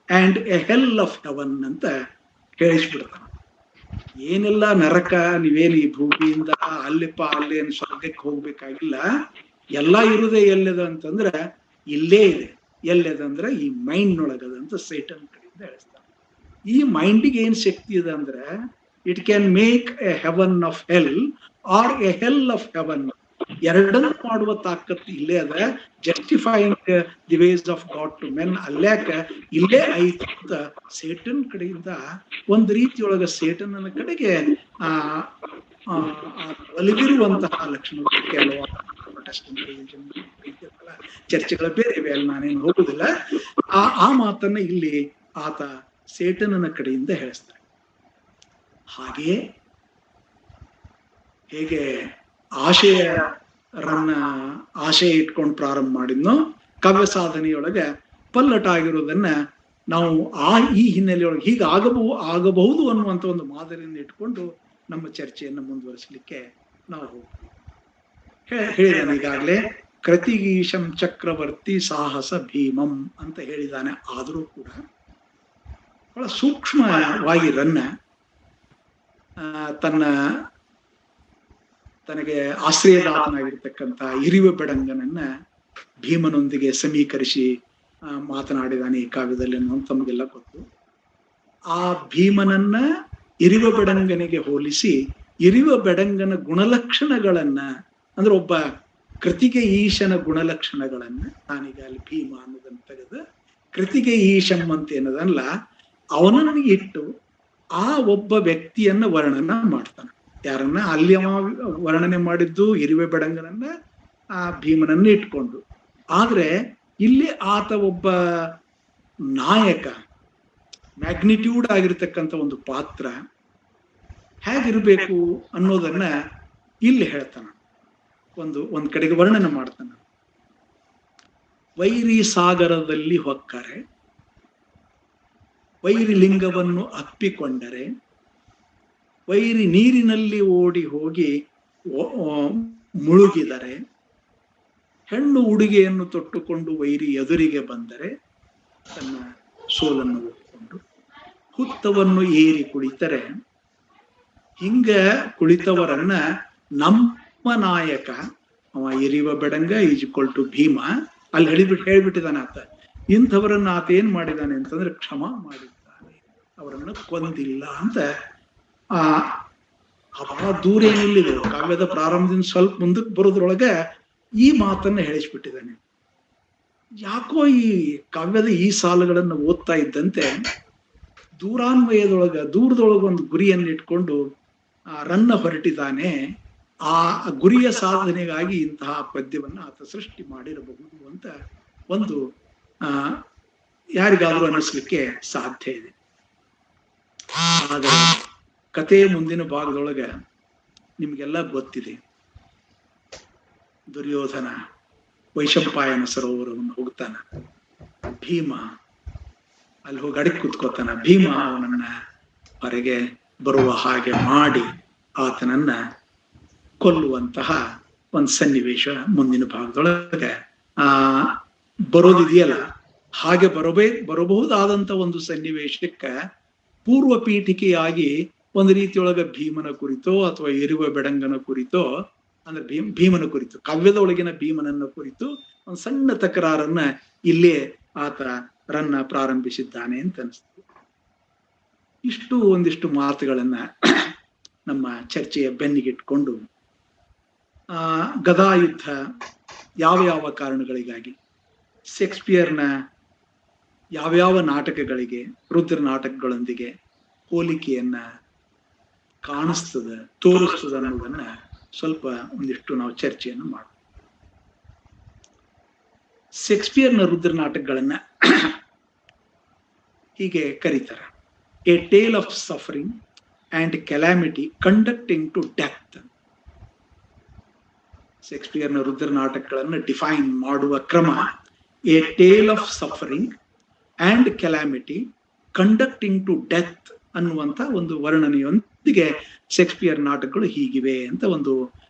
and a hell of heaven ಅಂತ ಹೇಳಿಸ್ಬಿಡ್ತಾನೆ. ಏನೆಲ್ಲ ನರಕ, ನೀವೇನು ಈ ಭೂಮಿಯಿಂದ ಅಲ್ಲಿಪ್ಪ ಅಲ್ಲಿ ಸ್ವರ್ಗಕ್ಕೆ ಹೋಗ್ಬೇಕಾಗಿಲ್ಲ, ಎಲ್ಲ ಇರುದೇ ಎಲ್ಲದ ಅಂತಂದ್ರ ಇಲ್ಲೇ ಇದೆ. ಎಲ್ಲದಂದ್ರ ಈ ಮೈಂಡ್ ನೊಳಗದಂತ ಸೈಟನ್ ಕಡೆಯಿಂದ ಹೇಳಿಸ್ತಾನೆ. ಈ ಮೈಂಡಿಗೆ ಏನ್ ಶಕ್ತಿ ಇದೆ ಅಂದ್ರೆ it can make a heaven of hell or a hell of heaven. ಎರಡನ್ನು ಮಾಡುವ ತಾಕತ್ತು ಇಲ್ಲೇ ಅದ. Justifying the ways of God to men ಅಲ್ಯಾಕ ಇಲ್ಲೇ ಐತಿ ಅಂತ ಸೇಟನ್ ಕಡೆಯಿಂದ ಒಂದು ರೀತಿಯೊಳಗ ಸೇಟನ್ನ ಕಡೆಗೆ ಒಲಿಗಿರುವಂತಹ ಲಕ್ಷಣಗಳು ಕೆಲವು ಚರ್ಚೆಗಳ ಬೇರೆ ಇವೆ, ಅಲ್ಲಿ ನಾನೇನು ಹೋಗುದಿಲ್ಲ. ಆ ಮಾತನ್ನ ಇಲ್ಲಿ ಆತ ಸೇಟನನ ಕಡೆಯಿಂದ ಹೇಳಿಸ್ತಾರೆ. ಹಾಗೆಯೇ ಹೇಗೆ ಆಶಯ ಇಟ್ಕೊಂಡು ಪ್ರಾರಂಭ ಮಾಡಿದ್ನೋ, ಕಾವ್ಯ ಸಾಧನೆಯೊಳಗ ಪಲ್ಲಟ ಆಗಿರೋದನ್ನ ನಾವು ಈ ಹಿನ್ನೆಲೆಯೊಳಗೆ ಹೀಗೆ ಆಗಬಹುದು ಅನ್ನುವಂಥ ಒಂದು ಮಾದರಿಯನ್ನು ಇಟ್ಕೊಂಡು ನಮ್ಮ ಚರ್ಚೆಯನ್ನು ಮುಂದುವರಿಸಲಿಕ್ಕೆ ನಾವು ಹೇಳಿದಾನೆ. ಈಗಾಗಲೇ ಕೃತಿಗೀಶಂ ಚಕ್ರವರ್ತಿ ಸಾಹಸ ಭೀಮಂ ಅಂತ ಹೇಳಿದಾನೆ. ಆದರೂ ಕೂಡ ಬಹಳ ಸೂಕ್ಷ್ಮವಾಗಿ ತನಗೆ ಆಶ್ರಯದಾತನಾಗಿರ್ತಕ್ಕಂಥ ಇರಿವ ಬೆಡಂಗನನ್ನ ಭೀಮನೊಂದಿಗೆ ಸಮೀಕರಿಸಿ ಮಾತನಾಡಿದಾನೆ ಈ ಕಾವ್ಯದಲ್ಲಿ ಅನ್ನೋದು ತಮಗೆಲ್ಲ ಗೊತ್ತು. ಆ ಭೀಮನನ್ನ ಇರಿವ ಬೆಡಂಗನಿಗೆ ಹೋಲಿಸಿ ಇರಿವ ಬೆಡಂಗನ ಗುಣಲಕ್ಷಣಗಳನ್ನ, ಅಂದ್ರೆ ಒಬ್ಬ ಕೃತಿಗೆ ಈಶನ ಗುಣಲಕ್ಷಣಗಳನ್ನ ನಾನೀಗ ಅಲ್ಲಿ ಭೀಮ ಅನ್ನೋದನ್ನ ತೆಗೆದು ಕೃತಿಗೆ ಈಶಂ ಅಂತ ಏನದಲ್ಲ ಅವನನ್ನು ಇಟ್ಟು ಆ ಒಬ್ಬ ವ್ಯಕ್ತಿಯನ್ನ ವರ್ಣನ ಮಾಡ್ತಾನೆ. ಯಾರನ್ನ ಅಲ್ಲಿ ವರ್ಣನೆ ಮಾಡಿದ್ದು ಇರುವೆ ಬೆಡಂಗನನ್ನ, ಆ ಭೀಮನನ್ನ ಇಟ್ಕೊಂಡು. ಆದ್ರೆ ಇಲ್ಲಿ ಆತ ಒಬ್ಬ ನಾಯಕ, ಮ್ಯಾಗ್ನಿಟ್ಯೂಡ್ ಆಗಿರ್ತಕ್ಕಂಥ ಒಂದು ಪಾತ್ರ ಹೇಗಿರ್ಬೇಕು ಅನ್ನೋದನ್ನ ಇಲ್ಲಿ ಹೇಳ್ತಾನ. ಒಂದ್ ಕಡೆಗೆ ವರ್ಣನೆ ಮಾಡ್ತಾನ. ವೈರಿ ಸಾಗರದಲ್ಲಿ ಹೊಕ್ಕರೆ, ವೈರಿ ಲಿಂಗವನ್ನು ಅಪ್ಪಿಕೊಂಡರೆ, ವೈರಿ ನೀರಿನಲ್ಲಿ ಓಡಿ ಹೋಗಿ ಮುಳುಗಿದರೆ, ಹೆಣ್ಣು ಉಡುಗೆಯನ್ನು ತೊಟ್ಟುಕೊಂಡು ವೈರಿ ಎದುರಿಗೆ ಬಂದರೆ ತನ್ನ ಸೋಲನ್ನು ಒಪ್ಪಿಕೊಂಡು, ಹುತ್ತವನ್ನು ಏರಿ ಕುಳಿತರೆ, ಹಿಂಗ ಕುಳಿತವರನ್ನ ನಮ್ಮ ನಾಯಕ ಅವ ಇರಿವ ಬೆಡಂಗ ಈಸ್ ಈಕ್ವಲ್ ಟು ಭೀಮ ಅಲ್ಲಿ ಹೇಳ್ಬಿಟ್ಟಿದ್ದಾನೆ ಆತ. ಇಂಥವರನ್ನ ಆತ ಏನ್ ಮಾಡಿದಾನೆ ಅಂತಂದ್ರೆ ಕ್ಷಮಾ ಮಾಡಿದ್ದಾನೆ, ಅವರನ್ನ ಕೊಂದಿಲ್ಲ ಅಂತ. ಬಹಳ ದೂರ ಏನಿಲ್ಲ, ಕಾವ್ಯದ ಪ್ರಾರಂಭದಿಂದ ಸ್ವಲ್ಪ ಮುಂದಕ್ಕೆ ಬರೋದ್ರೊಳಗೆ ಈ ಮಾತನ್ನ ಹೇಳಿಸ್ಬಿಟ್ಟಿದ್ದಾನೆ. ಯಾಕೋ ಈ ಕಾವ್ಯದ ಈ ಸಾಲುಗಳನ್ನು ಓದ್ತಾ ಇದ್ದಂತೆ ದೂರದೊಳಗ ಒಂದು ಗುರಿಯನ್ನು ಇಟ್ಕೊಂಡು ರನ್ನ ಹೊರಟಿದ್ದಾನೆ. ಆ ಗುರಿಯ ಸಾಧನೆಗಾಗಿ ಇಂತಹ ಪದ್ಯವನ್ನ ಆತ ಸೃಷ್ಟಿ ಮಾಡಿರಬಹುದು ಅಂತ ಒಂದು ಯಾರಿಗಾದ್ರೂ ಅನ್ನಿಸ್ಲಿಕ್ಕೆ ಸಾಧ್ಯ ಇದೆ. ಆದರೆ ಕಥೆಯ ಮುಂದಿನ ಭಾಗದೊಳಗ ನಿಮ್ಗೆಲ್ಲ ಗೊತ್ತಿದೆ, ದುರ್ಯೋಧನ ವೈಶಂಪಾಯನ ಸರೋವರವನ್ನು ಹೋಗ್ತಾನ. ಭೀಮ ಅಲ್ಲಿ ಹೋಗಿ ಅಡಗಿ ಕೂತ್ಕೋತಾನ. ಭೀಮ ಅವನನ್ನ ಹೊರಗೆ ಬರುವ ಹಾಗೆ ಮಾಡಿ ಆತನನ್ನ ಕೊಲ್ಲುವಂತಹ ಒಂದು ಸನ್ನಿವೇಶ ಮುಂದಿನ ಭಾಗದೊಳಗೆ ಬರೋದಿದೆಯಲ್ಲ, ಹಾಗೆ ಬರಬಹುದಾದಂತ ಒಂದು ಸನ್ನಿವೇಶಕ್ಕೆ ಪೂರ್ವ ಪೀಠಿಕೆಯಾಗಿ ಒಂದು ರೀತಿಯೊಳಗ ಭೀಮನ ಕುರಿತೋ ಅಥವಾ ಇರುವ ಬೆಡಂಗನ ಕುರಿತೋ, ಅಂದ್ರೆ ಭೀಮನ ಕುರಿತು, ಕಾವ್ಯದ ಒಳಗಿನ ಭೀಮನನ್ನ ಕುರಿತು ಒಂದು ಸಣ್ಣ ತಕರಾರನ್ನ ಇಲ್ಲೇ ಆತ ರನ್ನ ಪ್ರಾರಂಭಿಸಿದ್ದಾನೆ ಅಂತ ಅನಿಸ್ತದೆ. ಒಂದಿಷ್ಟು ಮಾತುಗಳನ್ನ ನಮ್ಮ ಚರ್ಚೆಯ ಬೆನ್ನಿಗಿಟ್ಕೊಂಡು ಗದಾಯುದ್ಧ ಯಾವ ಕಾರಣಗಳಿಗಾಗಿ ಶೇಕ್ಸ್ಪಿಯರ್ನ ಯಾವ್ಯಾವ ನಾಟಕಗಳಿಗೆ ರುದ್ರ ನಾಟಕಗಳೊಂದಿಗೆ ಹೋಲಿಕೆಯನ್ನ ತೋರಿಸ್ತದ ಅನ್ನೋದನ್ನ ಸ್ವಲ್ಪ ಒಂದಿಷ್ಟು ನಾವು ಚರ್ಚೆಯನ್ನು ಮಾಡೋಣ. ಶೇಕ್ಸ್ಪಿಯರ್ನ ರುದ್ರ ನಾಟಕಗಳನ್ನ ಹೀಗೆ ಕರೀತಾರೆ: a tale of suffering and calamity conducting to death. ಶೇಕ್ಸ್ಪಿಯರ್ನ ರುದ್ರ ನಾಟಕಗಳನ್ನು ಡಿಫೈನ್ ಮಾಡುವ ಕ್ರಮ a tale of suffering and calamity conducting to death ಅನ್ನುವಂತ ಒಂದು ವರ್ಣನೆಯೊಂದಿಗೆ ಶೇಕ್ಸ್ಪಿಯರ್ ನಾಟಕಗಳು ಹೀಗಿವೆ ಅಂತ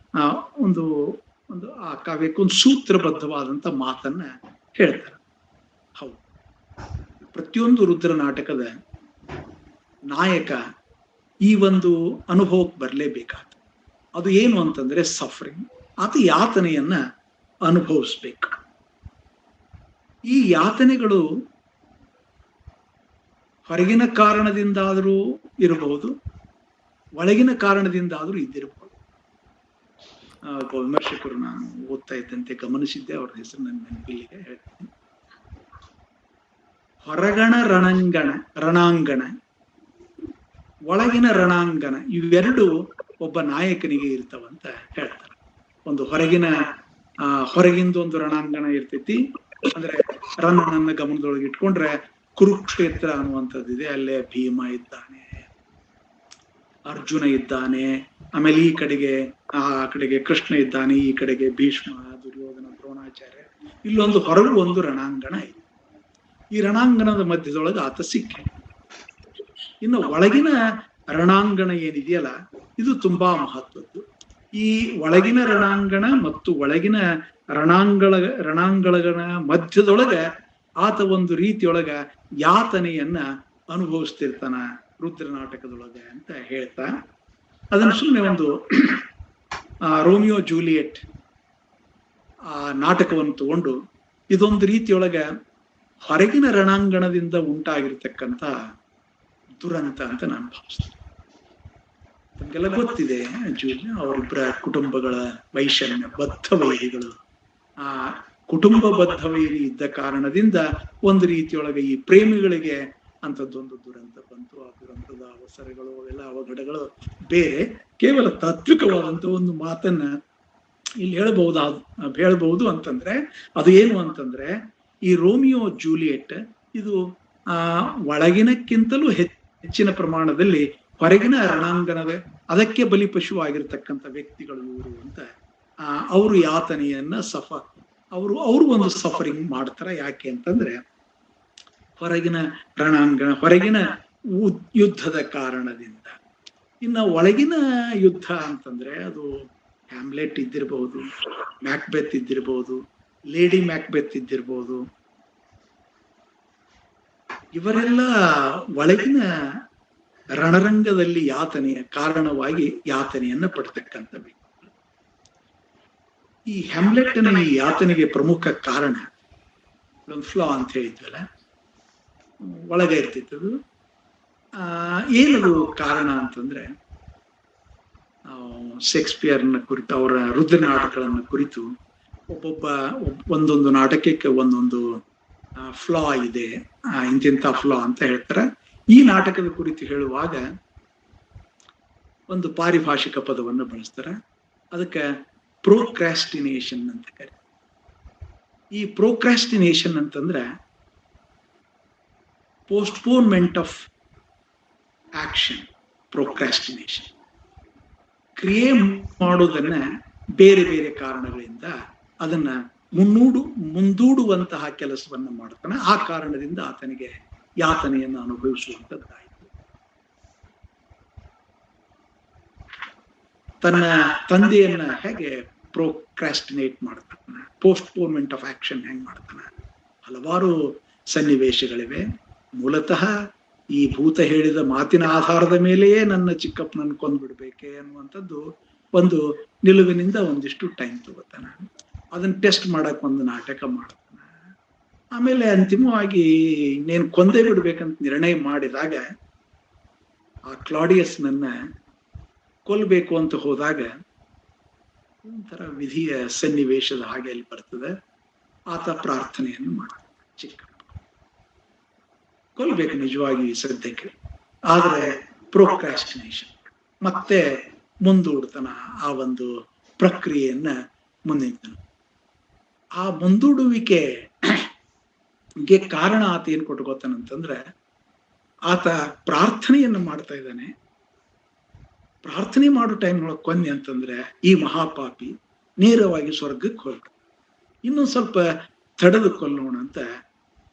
ಒಂದು ಆ ಕಾವ್ಯಕ್ಕೆ ಒಂದು ಸೂತ್ರಬದ್ಧವಾದಂತ ಮಾತನ್ನ ಹೇಳ್ತಾರೆ. ಹೌದು, ಪ್ರತಿಯೊಂದು ರುದ್ರ ನಾಟಕದ ನಾಯಕ ಈ ಒಂದು ಅನುಭವಕ್ಕೆ ಬರಲೇಬೇಕಾದ ಅದು ಏನು ಅಂತಂದ್ರೆ ಸಫರಿಂಗ್. ಆತ ಯಾತನೆಯನ್ನ ಅನುಭವಿಸ್ಬೇಕು. ಈ ಯಾತನೆಗಳು ಹೊರಗಿನ ಕಾರಣದಿಂದಾದರೂ ಇರಬಹುದು, ಒಳಗಿನ ಕಾರಣದಿಂದಾದರೂ ಇದ್ದಿರಬಹುದು. ಒಬ್ಬ ವಿಮರ್ಶಕರು ನಾನು ಓದ್ತಾ ಇದ್ದಂತೆ ಗಮನಿಸಿದ್ದೆ, ಅವ್ರ ಹೆಸರು ನನ್ನ ನೆನಪಿಲ್ಲಿಗೆ ಹೇಳ್ತೀನಿ. ಹೊರಗಣ ರಣಾಂಗಣ, ಒಳಗಿನ ರಣಾಂಗಣ, ಇವೆರಡು ಒಬ್ಬ ನಾಯಕನಿಗೆ ಇರ್ತಾವಂತ ಹೇಳ್ತಾರೆ. ಒಂದು ಹೊರಗಿಂದ ಒಂದು ರಣಾಂಗಣ ಇರ್ತೈತಿ, ಅಂದ್ರೆ ರಣನನ್ನ ಗಮನದೊಳಗೆ ಇಟ್ಕೊಂಡ್ರೆ ಕುರುಕ್ಷೇತ್ರ ಅನ್ನುವಂಥದ್ದಿದೆ. ಅಲ್ಲೇ ಭೀಮ ಇದ್ದಾನೆ, ಅರ್ಜುನ ಇದ್ದಾನೆ, ಆಮೇಲೆ ಈ ಕಡೆಗೆ ಕೃಷ್ಣ ಇದ್ದಾನೆ, ಈ ಕಡೆಗೆ ಭೀಷ್ಮ, ದುರ್ಯೋಧನ, ದ್ರೋಣಾಚಾರ್ಯ. ಇಲ್ಲೊಂದು ಹೊರಗು ಒಂದು ರಣಾಂಗಣ ಇದೆ. ಈ ರಣಾಂಗಣದ ಮಧ್ಯದೊಳಗೆ ಆತ ಸಿಕ್ಕ. ಇನ್ನು ಒಳಗಿನ ರಣಾಂಗಣ ಏನಿದೆಯಲ್ಲ, ಇದು ತುಂಬಾ ಮಹತ್ವದ್ದು. ಈ ಒಳಗಿನ ರಣಾಂಗಣ ಮತ್ತು ಒಳಗಿನ ರಣಾಂಗಣಗಳ ಮಧ್ಯದೊಳಗೆ ಆತ ಒಂದು ರೀತಿಯೊಳಗ ಯಾತನೆಯನ್ನ ಅನುಭವಿಸ್ತಿರ್ತಾನ ರುದ್ರ ನಾಟಕದೊಳಗೆ ಅಂತ ಹೇಳ್ತಾ, ಅದನ್ನ ಸುಮ್ಮನೆ ಒಂದು ರೋಮಿಯೋ ಜೂಲಿಯೆಟ್ ಆ ನಾಟಕವನ್ನು ತಗೊಂಡು ಇದೊಂದು ರೀತಿಯೊಳಗ ಹೊರಗಿನ ರಣಾಂಗಣದಿಂದ ಉಂಟಾಗಿರ್ತಕ್ಕಂಥ ದುರಂತ ಅಂತ ನಾನು ಭಾವಿಸ್ತೇನೆ. ನಮ್ಗೆಲ್ಲ ಗೊತ್ತಿದೆ, ಅವರಿಬ್ಬರ ಕುಟುಂಬಗಳ ವೈಷಮ್ಯ, ಬದ್ಧ ವೈರಿಗಳು. ಆ ಕುಟುಂಬ ಬದ್ಧ ವೈರಿ ಇದ್ದ ಕಾರಣದಿಂದ ಒಂದು ರೀತಿಯೊಳಗೆ ಈ ಪ್ರೇಮಿಗಳಿಗೆ ಅಂಥದ್ದೊಂದು ದುರಂತ ಬಂತು. ಆ ದುರಂತದ ಅವಸರಗಳು, ಅವೆಲ್ಲ ಅವಘಡಗಳು ಬೇರೆ. ಕೇವಲ ತಾತ್ವಿಕವಾದಂತ ಒಂದು ಮಾತನ್ನ ಇಲ್ಲಿ ಹೇಳ್ಬಹುದು ಅಂತಂದ್ರೆ ಅದು ಏನು ಅಂತಂದ್ರೆ, ಈ ರೋಮಿಯೋ ಜೂಲಿಯೆಟ್ ಇದು ಒಳಗಿನಕ್ಕಿಂತಲೂ ಹೆಚ್ಚಿನ ಪ್ರಮಾಣದಲ್ಲಿ ಹೊರಗಿನ ರಣಾಂಗಣದ ಅದಕ್ಕೆ ಬಲಿಪಶು ಆಗಿರ್ತಕ್ಕಂಥ ವ್ಯಕ್ತಿಗಳು ಇವರು ಅಂತ. ಅವರು ಯಾತನೆಯನ್ನ ಅವರು ಒಂದು ಸಫರಿಂಗ್ ಮಾಡ್ತಾರ. ಯಾಕೆ ಅಂತಂದ್ರೆ ಹೊರಗಿನ ರಣಾಂಗಣ, ಹೊರಗಿನ ಯುದ್ಧದ ಕಾರಣದಿಂದ. ಇನ್ನು ಒಳಗಿನ ಯುದ್ಧ ಅಂತಂದ್ರೆ ಅದು ಹ್ಯಾಮ್ಲೆಟ್ ಇದ್ದಿರಬಹುದು, ಮ್ಯಾಕ್ಬೆತ್ ಇದ್ದಿರಬಹುದು, ಲೇಡಿ ಮ್ಯಾಕ್ಬೆತ್ ಇದ್ದಿರಬಹುದು. ಇವರೆಲ್ಲ ಒಳಗಿನ ರಣರಂಗದಲ್ಲಿ ಯಾತನೆಯ ಕಾರಣವಾಗಿ ಯಾತನೆಯನ್ನ ಪಡ್ತಕ್ಕಂಥ ವ್ಯಕ್ತಿ. ಈ ಹ್ಯಾಮ್ಲೆಟ್ನ ಈ ಯಾತನೆಗೆ ಪ್ರಮುಖ ಕಾರಣ ಒಂದು ಫ್ಲಾ ಅಂತ ಹೇಳಿದ್ವಲ್ಲ, ಒಳಗೆ ಇರ್ತಿತ್ತು. ಏನದು ಕಾರಣ ಅಂತಂದ್ರೆ, ಶೇಕ್ಸ್ಪಿಯರ್ನ ಕುರಿತು, ಅವರ ರುದ್ರ ನಾಟಕಗಳನ್ನ ಕುರಿತು ಒಂದೊಂದು ನಾಟಕಕ್ಕೆ ಒಂದೊಂದು ಫ್ಲಾ ಇದೆ, ಇಂತಿಂತ ಫ್ಲಾ ಅಂತ ಹೇಳ್ತಾರೆ. ಈ ನಾಟಕದ ಕುರಿತು ಹೇಳುವಾಗ ಒಂದು ಪಾರಿಭಾಷಿಕ ಪದವನ್ನು ಬಳಸ್ತಾರೆ. ಅದಕ್ಕೆ ಪ್ರೋಕ್ರಾಸ್ಟಿನೇಷನ್ ಅಂತ ಕರೀತಾರೆ. ಈ ಪ್ರೋಕ್ರಾಸ್ಟಿನೇಷನ್ ಅಂತಂದ್ರೆ ಪೋಸ್ಟ್ಪೋನ್ಮೆಂಟ್ ಆಫ್ ಆಕ್ಷನ್. ಪ್ರೋಕ್ರಾಸ್ಟಿನೇಷನ್ ಕ್ರಿಯೆ ಮಾಡೋದನ್ನ ಬೇರೆ ಬೇರೆ ಕಾರಣಗಳಿಂದ ಅದನ್ನ ಮುಂದೂಡುವಂತಹ ಕೆಲಸವನ್ನ ಮಾಡ್ತಾನೆ. ಆ ಕಾರಣದಿಂದ ಆತನಿಗೆ ಯಾತನೆಯನ್ನು ಅನುಭವಿಸುವಂತದ್ದಾಯಿತು. ತನ್ನ ತಂದೆಯನ್ನ ಹೇಗೆ ಪ್ರೋಕ್ರಾಸ್ಟಿನೇಟ್ ಮಾಡ್ತಾನೆ, ಪೋಸ್ಟ್ಪೋನ್ಮೆಂಟ್ ಆಫ್ ಆಕ್ಷನ್ ಹೆಂಗ್ ಮಾಡ್ತಾನೆ, ಹಲವಾರು ಸನ್ನಿವೇಶಗಳಿವೆ. ಮೂಲತಃ ಈ ಭೂತ ಹೇಳಿದ ಮಾತಿನ ಆಧಾರದ ಮೇಲೆಯೇ ನನ್ನ ಚಿಕ್ಕಪ್ಪನನ್ನ ಕೊಂದ್ಬಿಡ್ಬೇಕೆ ಅನ್ನುವಂಥದ್ದು ಒಂದು ನಿಲುವಿನಿಂದ ಒಂದಿಷ್ಟು ಟೈಮ್ ತಗೋತಾನೆ. ಅದನ್ನ ಟೆಸ್ಟ್ ಮಾಡಕ್ ಒಂದು ನಾಟಕ ಮಾಡ್ತಾನೆ. ಆಮೇಲೆ ಅಂತಿಮವಾಗಿ ಇನ್ನೇನು ಕೊಂದೇ ಬಿಡ್ಬೇಕಂತ ನಿರ್ಣಯ ಮಾಡಿದಾಗ ಆ ಕ್ಲಾಡಿಯಸ್ನನ್ನ ಕೊಲ್ಬೇಕು ಅಂತ ಹೋದಾಗ ಒಂಥರ ವಿಧಿಯ ಸನ್ನಿವೇಶದ ಹಾಗೆ ಅಲ್ಲಿ ಬರ್ತದೆ. ಆತ ಪ್ರಾರ್ಥನೆಯನ್ನು ಮಾಡ್ತಾನೆ, ಚಿಕ್ಕಪ್ಪ ಕೊಲ್ಬೇಕು ನಿಜವಾಗಿ ಸದ್ಯಕ್ಕೆ, ಆದ್ರೆ ಪ್ರೋಕ್ರಾಸ್ಟಿನೇಷನ್ ಮತ್ತೆ ಮುಂದೂಡ್ತಾನ. ಆ ಒಂದು ಪ್ರಕ್ರಿಯೆಯನ್ನ ಮುಂದಿಡ್ತಾನೆ. ಆ ಮುಂದೂಡುವಿಕೆಗೆ ಕಾರಣ ಆತ ಏನ್ ಕೊಟ್ಕೋತಾನಂತಂದ್ರೆ, ಆತ ಪ್ರಾರ್ಥನೆಯನ್ನು ಮಾಡ್ತಾ ಇದ್ದಾನೆ. ಪ್ರಾರ್ಥನೆ ಮಾಡೋ ಟೈಮ್ ಒಳಗೆ ಕೊನ್ನೆ ಅಂತಂದ್ರೆ ಈ ಮಹಾಪಾಪಿ ನೇರವಾಗಿ ಸ್ವರ್ಗಕ್ಕೆ ಹೋಗ್ತಾನೆ. ಇನ್ನೊಂದು ಸ್ವಲ್ಪ ತಡೆದು ಕೊಲ್ಲೋಣ ಅಂತ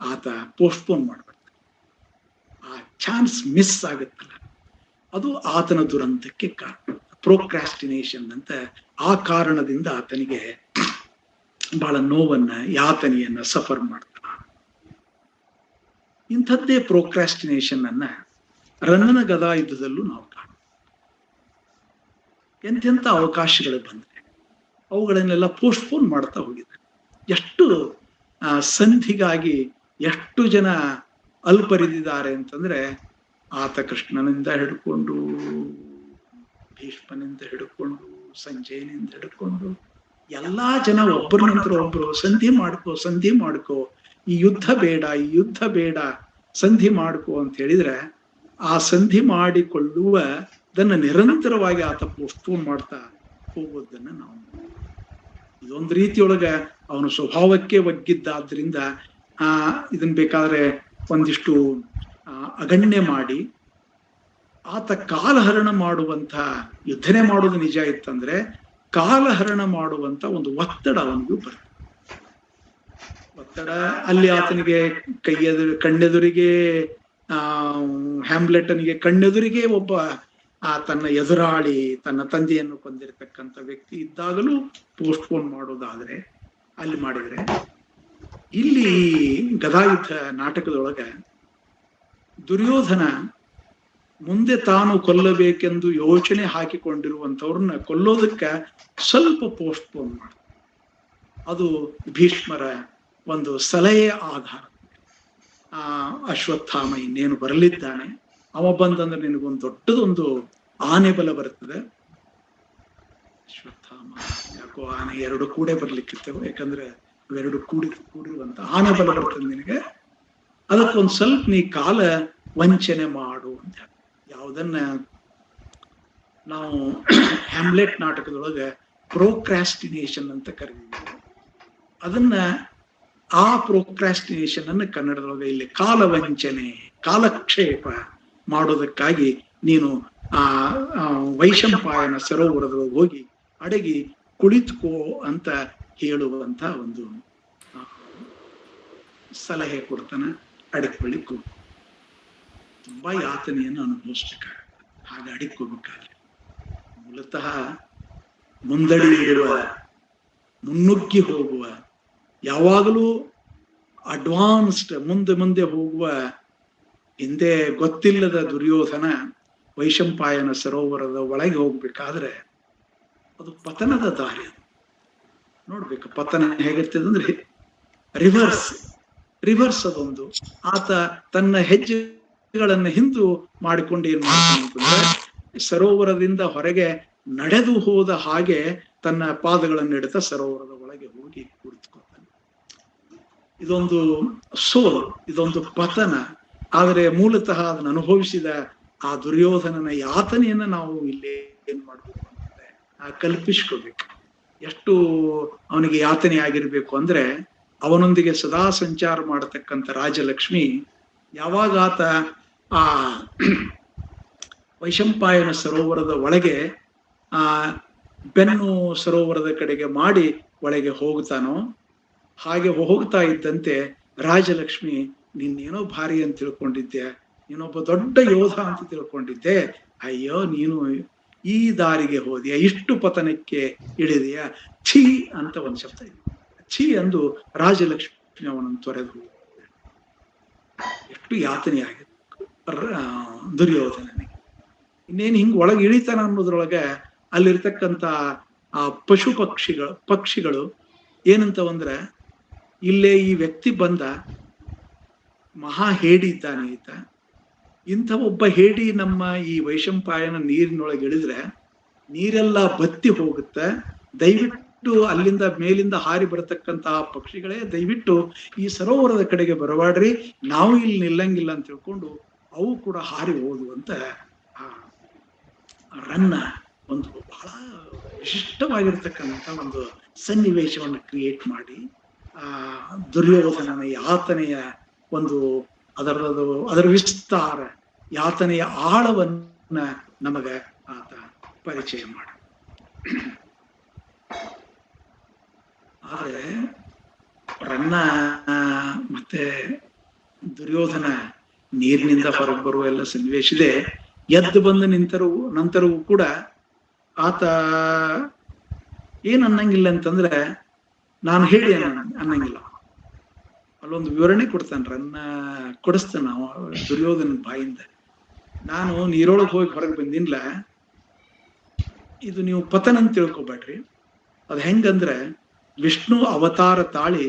ಆತ ಪೋಸ್ಟ್ಪೋನ್ ಮಾಡ್ಬಿಡ್ತಾನೆ. ಆ ಚಾನ್ಸ್ ಮಿಸ್ ಆಗುತ್ತಲ್ಲ, ಅದು ಆತನ ದುರಂತಕ್ಕೆ ಕಾರಣ. ಪ್ರೋಕ್ರಾಸ್ಟಿನೇಷನ್ ಅಂತ. ಆ ಕಾರಣದಿಂದ ಆತನಿಗೆ ಬಹಳ ನೋವನ್ನ, ಯಾತನೆಯನ್ನ ಸಫರ್ ಮಾಡ್ತಾನ. ಇಂಥದ್ದೇ ಪ್ರೋಕ್ರಾಸ್ಟಿನೇಷನ್ ಅನ್ನ ರನ್ನನ ಗದಾ ಯುದ್ಧದಲ್ಲೂ ನಾವು ಕಾಣ. ಎಂತೆಂಥ ಅವಕಾಶಗಳು ಬಂದ್ರೆ ಅವುಗಳನ್ನೆಲ್ಲ ಪೋಸ್ಟ್ಪೋನ್ ಮಾಡ್ತಾ ಹೋಗಿದ್ದಾರೆ. ಎಷ್ಟು ಸಂಧಿಗಾಗಿ ಎಷ್ಟು ಜನ ಅಲ್ಪರಿದಿದ್ದಾರೆ ಅಂತಂದ್ರೆ, ಆತ ಕೃಷ್ಣನಿಂದ ಹಿಡ್ಕೊಂಡು, ಭೀಷ್ಮನಿಂದ ಹಿಡ್ಕೊಂಡು, ಸಂಜಯನಿಂದ ಹಿಡ್ಕೊಂಡು ಎಲ್ಲಾ ಜನ ಒಬ್ಬರ ನಂತರ ಒಬ್ರು ಸಂಧಿ ಮಾಡ್ಕೋ, ಈ ಯುದ್ಧ ಬೇಡ, ಸಂಧಿ ಮಾಡ್ಕೋ ಅಂತ ಹೇಳಿದ್ರೆ, ಆ ಸಂಧಿ ಮಾಡಿಕೊಳ್ಳುವುದನ್ನ ನಿರಂತರವಾಗಿ ಆತ ಪೋಸ್ಟ್ಪೋನ್ ಮಾಡ್ತಾ ಹೋಗೋದನ್ನ ನಾವು ಇದೊಂದು ರೀತಿಯೊಳಗ ಅವನು ಸ್ವಭಾವಕ್ಕೆ ಒಗ್ಗಿದ್ದಾದ್ರಿಂದ ಇದನ್ ಬೇಕಾದ್ರೆ ಒಂದಿಷ್ಟು ಅಗಣ್ಯ ಮಾಡಿ ಆತ ಕಾಲಹರಣ ಮಾಡುವಂತ, ಯುದ್ಧನೆ ಮಾಡೋದು ನಿಜ ಇತ್ತಂದ್ರೆ ಕಾಲಹರಣ ಮಾಡುವಂತ ಒಂದು ಒತ್ತಡ ಅವನಿಗೂ ಬರ್ತದೆ. ಒತ್ತಡ ಅಲ್ಲಿ ಆತನಿಗೆ ಕಣ್ಣೆದುರಿಗೆ ಹ್ಯಾಮ್ಲೆಟನಿಗೆ ಕಣ್ಣೆದುರಿಗೆ ಒಬ್ಬ ತನ್ನ ಎದುರಾಳಿ, ತನ್ನ ತಂದೆಯನ್ನು ಕೊಂದಿರತಕ್ಕಂಥ ವ್ಯಕ್ತಿ ಇದ್ದಾಗಲೂ ಪೋಸ್ಟ್ಪೋನ್ ಮಾಡೋದಾದ್ರೆ ಅಲ್ಲಿ ಮಾಡಿದ್ರೆ, ಇಲ್ಲಿ ಗದಾಯುದ್ಧ ನಾಟಕದೊಳಗ ದುರ್ಯೋಧನ ಮುಂದೆ ತಾನು ಕೊಲ್ಲಬೇಕೆಂದು ಯೋಚನೆ ಹಾಕಿಕೊಂಡಿರುವಂತವ್ರನ್ನ ಕೊಲ್ಲೋದಕ್ಕ ಸ್ವಲ್ಪ ಪೋಸ್ಟ್ಪೋನ್ ಮಾಡ. ಅದು ಭೀಷ್ಮರ ಒಂದು ಸಲಹೆಯ ಆಧಾರ. ಅಶ್ವತ್ಥಾಮ ಇನ್ನೇನು ಬರಲಿದ್ದಾನೆ, ಅವ ಬಂದಂದ್ರೆ ನಿನಗೊಂದು ದೊಡ್ಡದೊಂದು ಆನೆ ಬಲ ಬರ್ತದೆ. ಅಶ್ವತ್ಥಾಮ ಯಾಕೋ ಆನೆ ಎರಡು ಕೂಡೆ ಬರ್ಲಿಕ್ಕಿರ್ತವೆ, ಯಾಕಂದ್ರೆ ಅವೆರಡು ಕೂಡಿರುವಂತ ಆನೆ ಬಲ ಬರ್ತದೆ ನಿನಗೆ, ಅದಕ್ಕೊಂದ್ ಸ್ವಲ್ಪ ನೀ ಕಾಲ ವಂಚನೆ ಮಾಡು ಅಂತ. ಯಾವುದನ್ನ ನಾವು ಹ್ಯಾಮ್ಲೆಟ್ ನಾಟಕದೊಳಗೆ ಪ್ರೋಕ್ರಾಸ್ಟಿನೇಷನ್ ಅಂತ ಕರೀತೀವಿ, ಅದನ್ನ ಆ ಪ್ರೋಕ್ರಾಸ್ಟಿನೇಷನ್ ಅನ್ನು ಕನ್ನಡದೊಳಗೆ ಇಲ್ಲಿ ಕಾಲವಂಚನೆ, ಕಾಲಕ್ಷೇಪ ಮಾಡೋದಕ್ಕಾಗಿ ನೀನು ವೈಶಂಪಾಯನ ಸರೋವರದೊಳಗೆ ಹೋಗಿ ಅಡಗಿ ಕುಳಿತುಕೋ ಅಂತ ಹೇಳುವಂತ ಒಂದು ಸಲಹೆ ಕೊಡ್ತಾನ. ಅಡಕೊಳ್ಳಿಕ್ಕೂ ತುಂಬಾ ಯಾತನೆಯನ್ನು ಅನುಭವಿಸ್ಬೇಕಾಗುತ್ತೆ. ಹಾಗೆ ಅಡಿಕೋಬೇಕಾದ್ರೆ ಮೂಲತಃ ಮುಂದಡಿ ಇಡುವ, ಮುನ್ನುಗ್ಗಿ ಹೋಗುವ, ಯಾವಾಗಲೂ ಅಡ್ವಾನ್ಸ್ಡ್ ಮುಂದೆ ಹೋಗುವ, ಹಿಂದೆ ಗೊತ್ತಿಲ್ಲದ ದುರ್ಯೋಧನ ವೈಶಂಪಾಯನ ಸರೋವರದ ಒಳಗೆ ಹೋಗ್ಬೇಕಾದ್ರೆ ಅದು ಪತನದ ದಾರಿ. ನೋಡ್ಬೇಕು ಪತನ ಹೇಗಿರ್ತದೆ ಅಂದ್ರೆ ರಿವರ್ಸ್ ಅದೊಂದು. ಆತ ತನ್ನ ಹೆಜ್ಜೆಗಳನ್ನ ಹಿಂದು ಮಾಡಿಕೊಂಡು ಏನ್ ಮಾಡ್ತಾನೆ, ಸರೋವರದಿಂದ ಹೊರಗೆ ನಡೆದು ಹೋದ ಹಾಗೆ ತನ್ನ ಪಾದಗಳನ್ನು ಇಡ್ತಾ ಸರೋವರದ ಒಳಗೆ ಹೋಗಿ ಕುಳಿತುಕೊತಾನೆ. ಇದೊಂದು ಇದೊಂದು ಪತನ. ಆದರೆ ಮೂಲತಃ ಅದನ್ನು ಅನುಭವಿಸಿದ ಆ ದುರ್ಯೋಧನನ ಯಾತನೆಯನ್ನ ನಾವು ಇಲ್ಲಿ ಏನ್ ಮಾಡ್ಬೇಕು ಅಂದ್ರೆ ಕಲ್ಪಿಸ್ಕೋಬೇಕು. ಎಷ್ಟು ಅವನಿಗೆ ಯಾತನೆ ಆಗಿರ್ಬೇಕು ಅಂದ್ರೆ, ಅವನೊಂದಿಗೆ ಸದಾ ಸಂಚಾರ ಮಾಡತಕ್ಕಂಥ ರಾಜಲಕ್ಷ್ಮಿ ಯಾವಾಗ ಆತ ಆ ವೈಶಂಪಾಯನ ಸರೋವರದ ಒಳಗೆ ಬೆನ್ನು ಸರೋವರದ ಕಡೆಗೆ ಮಾಡಿ ಒಳಗೆ ಹೋಗ್ತಾನೋ, ಹಾಗೆ ಹೋಗ್ತಾ ಇದ್ದಂತೆ ರಾಜಲಕ್ಷ್ಮಿ, ನೀನೇನೋ ಭಾರಿ ಅಂತ ತಿಳ್ಕೊಂಡಿದ್ದೆ, ನೀನೊಬ್ಬ ದೊಡ್ಡ ಯೋಧ ಅಂತ ತಿಳ್ಕೊಂಡಿದ್ದೆ, ಅಯ್ಯೋ ನೀನು ಈ ದಾರಿಗೆ ಹೋದಿಯ, ಇಷ್ಟು ಪತನಕ್ಕೆ ಇಳಿದೆಯ, ಛೀ ಅಂತ ಒಂದು ಶಬ್ದ ಇದೆ. ಛೀ ಅಂದು ರಾಜಲಕ್ಷ್ಮಿ ಅವನನ್ನು ತೊರೆದು ಎಷ್ಟು ಯಾತನೆ ಆಗಿದೆ ದುರ್ಯೋಧನನಿಗೆ. ಇನ್ನೇನು ಹಿಂಗ್ ಒಳಗೆ ಇಳಿತಾನ ಅನ್ನೋದ್ರೊಳಗೆ ಅಲ್ಲಿರ್ತಕ್ಕಂಥ ಆ ಪಕ್ಷಿಗಳು ಏನಂತವಂದ್ರೆ, ಇಲ್ಲೇ ಈ ವ್ಯಕ್ತಿ ಬಂದ ಮಹಾ ಹೇಡಿ ಇದ್ದಾನೆ ಈತ, ಇಂಥ ಒಬ್ಬ ಹೇಡಿ ನಮ್ಮ ಈ ವೈಶಂಪಾಯನ ನೀರಿನೊಳಗೆ ಇಳಿದ್ರೆ ನೀರೆಲ್ಲ ಬತ್ತಿ ಹೋಗುತ್ತೆ, ದಯವಿಟ್ಟು ಅಲ್ಲಿಂದ ಮೇಲಿಂದ ಹಾರಿ ಬರತಕ್ಕಂತಹ ಪಕ್ಷಿಗಳೇ ದಯವಿಟ್ಟು ಈ ಸರೋವರದ ಕಡೆಗೆ ಬರಬಾಡ್ರಿ, ನಾವು ಇಲ್ಲಿ ನಿಲ್ಲಂಗಿಲ್ಲ ಅಂತ ತಿಳ್ಕೊಂಡು ಅವು ಕೂಡ ಹಾರಿ ಹೋದುವಂತ ರನ್ನ ಒಂದು ಬಹಳ ವಿಶಿಷ್ಟವಾಗಿರ್ತಕ್ಕಂಥ ಒಂದು ಸನ್ನಿವೇಶವನ್ನು ಕ್ರಿಯೇಟ್ ಮಾಡಿ ದುರ್ಯೋಧನನ ಯಾತನೆಯ ಒಂದು ಅದರ ವಿಸ್ತಾರ, ಯಾತನೆಯ ಆಳವನ್ನ ನಮಗ ಆತ ಪರಿಚಯ ಮಾಡ. ಆದ್ರೆ ರನ್ನ ಮತ್ತೆ ದುರ್ಯೋಧನ ನೀರಿನಿಂದ ಹೊರಗೆ ಬರುವ ಎಲ್ಲ ಸನ್ನಿವೇಶ ಇದೆ. ಎದ್ದು ಬಂದ ನಂತರವೂ ಕೂಡ ಆತ ಏನ್ ಅನ್ನಂಗಿಲ್ಲ ಅಂತಂದ್ರೆ ನಾನು ಹೇಳಿ ಅನ್ನಂಗಿಲ್ಲ. ಅಲ್ಲೊಂದು ವಿವರಣೆ ಕೊಡ್ತಾನ ಕೊಡಿಸ್ತಾನ ದುರ್ಯೋಧನ ಬಾಯಿಂದ. ನಾನು ನೀರೊಳಗೆ ಹೋಗಿ ಹೊರಗೆ ಬಂದಿನ್ಲ, ಇದು ನೀವು ಪತನ ಅಂತ ತಿಳ್ಕೊಬೇಡ್ರಿ. ಅದ್ ಹೆಂಗಂದ್ರೆ ವಿಷ್ಣು ಅವತಾರ ತಾಳಿ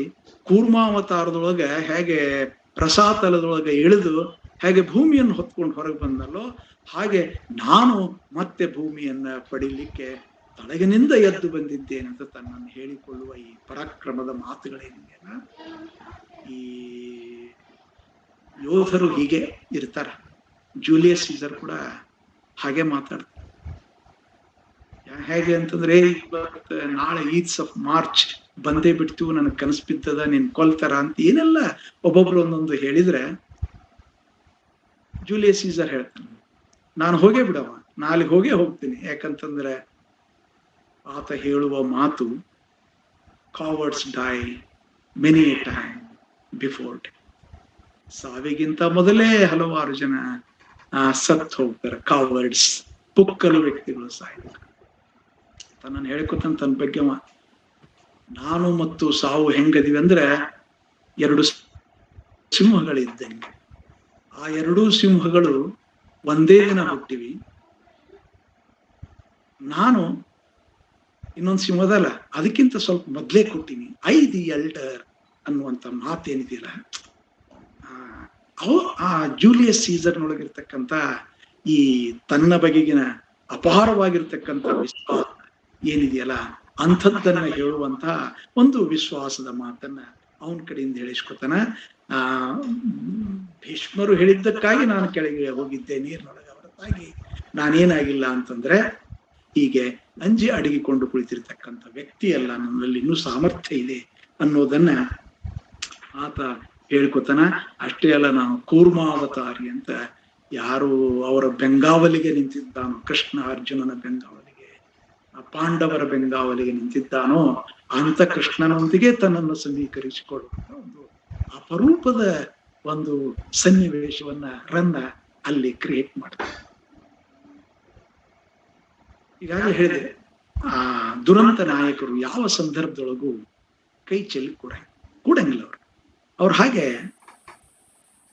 ಕೂರ್ಮಾವತಾರದೊಳಗೆ ಹೇಗೆ ರಸಾತಲದೊಳಗೆ ಇಳಿದು ಹೇಗೆ ಭೂಮಿಯನ್ನು ಹೊತ್ಕೊಂಡು ಹೊರಗೆ ಬಂದಲ್ಲೋ, ಹಾಗೆ ನಾನು ಮತ್ತೆ ಭೂಮಿಯನ್ನ ಪಡಿಲಿಕ್ಕೆ ತಳಗಿನಿಂದ ಎದ್ದು ಬಂದಿದ್ದೇನೆ ಅಂತ ತನ್ನನ್ನು ಹೇಳಿಕೊಳ್ಳುವ ಈ ಪರಾಕ್ರಮದ ಮಾತುಗಳೇನಿದೆಯಲ್ಲ, ಈ ಯೋಧರು ಹೀಗೆ ಇರ್ತಾರ. ಜೂಲಿಯಸ್ ಸೀಸರ್ ಕೂಡ ಹಾಗೆ ಮಾತಾಡ್ತಾರೆ. ಹೇಗೆ ಅಂತಂದ್ರೆ ನಾಳೆ ಈದ್ಸ್ ಆಫ್ ಮಾರ್ಚ್ ಬಂದೇ ಬಿಡ್ತೀವಿ, ನನಗೆ ಕನಸು ಬಿದ್ದದ, ನೀನ್ ಕೊಲ್ತಾರ ಅಂತ ಏನೆಲ್ಲ ಒಬ್ಬೊಬ್ರು ಒಂದೊಂದು ಹೇಳಿದ್ರೆ, ಜೂಲಿಯಸ್ ಸೀಸರ್ ಹೇಳ್ತಾನೆ ನಾನು ಹೋಗೇ ಬಿಡವ, ನಾಳೆ ಹೋಗೇ ಹೋಗ್ತೀನಿ. ಯಾಕಂತಂದ್ರೆ ಆತ ಹೇಳುವ ಮಾತು cowards die many a time before death. ಸಾವಿಗಿಂತ ಮೊದಲೇ ಹಲವಾರು ಜನ ಸತ್ ಹೋಗ್ತಾರೆ. ಕಾವರ್ಡ್ಸ್, ಪುಕ್ಕಲು ವ್ಯಕ್ತಿಗಳು ಸಾಯ್ತಾರೆ. ತನ್ನನ್ನು ಹೇಳ್ಕೊತಾನೆ ತನ್ನ ಬಗ್ಗೆ. ನಾನು ಮತ್ತು ಸಾವು ಹೆಂಗದಿವಿ ಅಂದ್ರೆ ಎರಡು ಸಿಂಹಗಳಿದ್ದಂಗೆ. ಆ ಎರಡೂ ಸಿಂಹಗಳು ಒಂದೇ ದಿನ ಹುಟ್ಟಿವಿ. ನಾನು ಇನ್ನೊಂದು ಸಿಂಹದಲ್ಲ, ಅದಕ್ಕಿಂತ ಸ್ವಲ್ಪ ಮೊದ್ಲೇ ಕೊಟ್ಟಿನಿ. ಐ ದಿ ಎಲ್ಡರ್ ಅನ್ನುವಂತ ಮಾತೇನಿದೆಯಲ್ಲ, ಆ ಜೂಲಿಯಸ್ ಸೀಸರ್ನೊಳಗಿರ್ತಕ್ಕಂಥ ಈ ತನ್ನ ಬಗೆಗಿನ ಅಪಾರವಾಗಿರ್ತಕ್ಕಂಥ ವಿಶ್ವಾಸ ಏನಿದೆಯಲ್ಲ, ಅಂಥದ್ದನ್ನ ಹೇಳುವಂತಹ ಒಂದು ವಿಶ್ವಾಸದ ಮಾತನ್ನ ಅವನ ಕಡೆಯಿಂದ ಹೇಳಿಸ್ಕೊತಾನ. ಭೀಷ್ಮರು ಹೇಳಿದ್ದಕ್ಕಾಗಿ ನಾನು ಕೆಳಗೆ ಹೋಗಿದ್ದೆ ನೀರಿನೊಳಗೆ, ಹೊರತಾಗಿ ನಾನೇನಾಗಿಲ್ಲ ಅಂತಂದ್ರೆ ಹೀಗೆ ಅಂಜಿ ಅಡಗಿಕೊಂಡು ಕುಳಿತಿರ್ತಕ್ಕಂಥ ವ್ಯಕ್ತಿ ಅಲ್ಲ, ನನ್ನಲ್ಲಿ ಇನ್ನೂ ಸಾಮರ್ಥ್ಯ ಇದೆ ಅನ್ನೋದನ್ನ ಆತ ಹೇಳ್ಕೊತಾನ. ಅಷ್ಟೇ ಅಲ್ಲ, ನಾನು ಕೂರ್ಮಾವತಾರಿ ಅಂತ ಯಾರು ಅವರ ಬೆಂಗಾವಲಿಗೆ ನಿಂತಿದ್ದಾನೋ, ಕೃಷ್ಣ ಅರ್ಜುನನ ಬೆಂಗಾವಲಿಗೆ, ಪಾಂಡವರ ಬೆಂಗಾವಲಿಗೆ ನಿಂತಿದ್ದಾನೋ ಅಂತ ಕೃಷ್ಣನೊಂದಿಗೆ ತನ್ನನ್ನು ಸಮೀಕರಿಸಿಕೊಳ್ಳುವಂತ ಒಂದು ಅಪರೂಪದ ಒಂದು ಸನ್ನಿವೇಶವನ್ನ ಅಲ್ಲಿ ಕ್ರಿಯೇಟ್ ಮಾಡ್ತಾರೆ. ಈಗಾಗಲೇ ಹೇಳಿದೆ, ಆ ದುರಂತ ನಾಯಕರು ಯಾವ ಸಂದರ್ಭದೊಳಗೂ ಕೈ ಚೆಲ್ಲಿ ಕೂಡಂಗಿಲ್ಲ ಅವ್ರು ಹಾಗೆ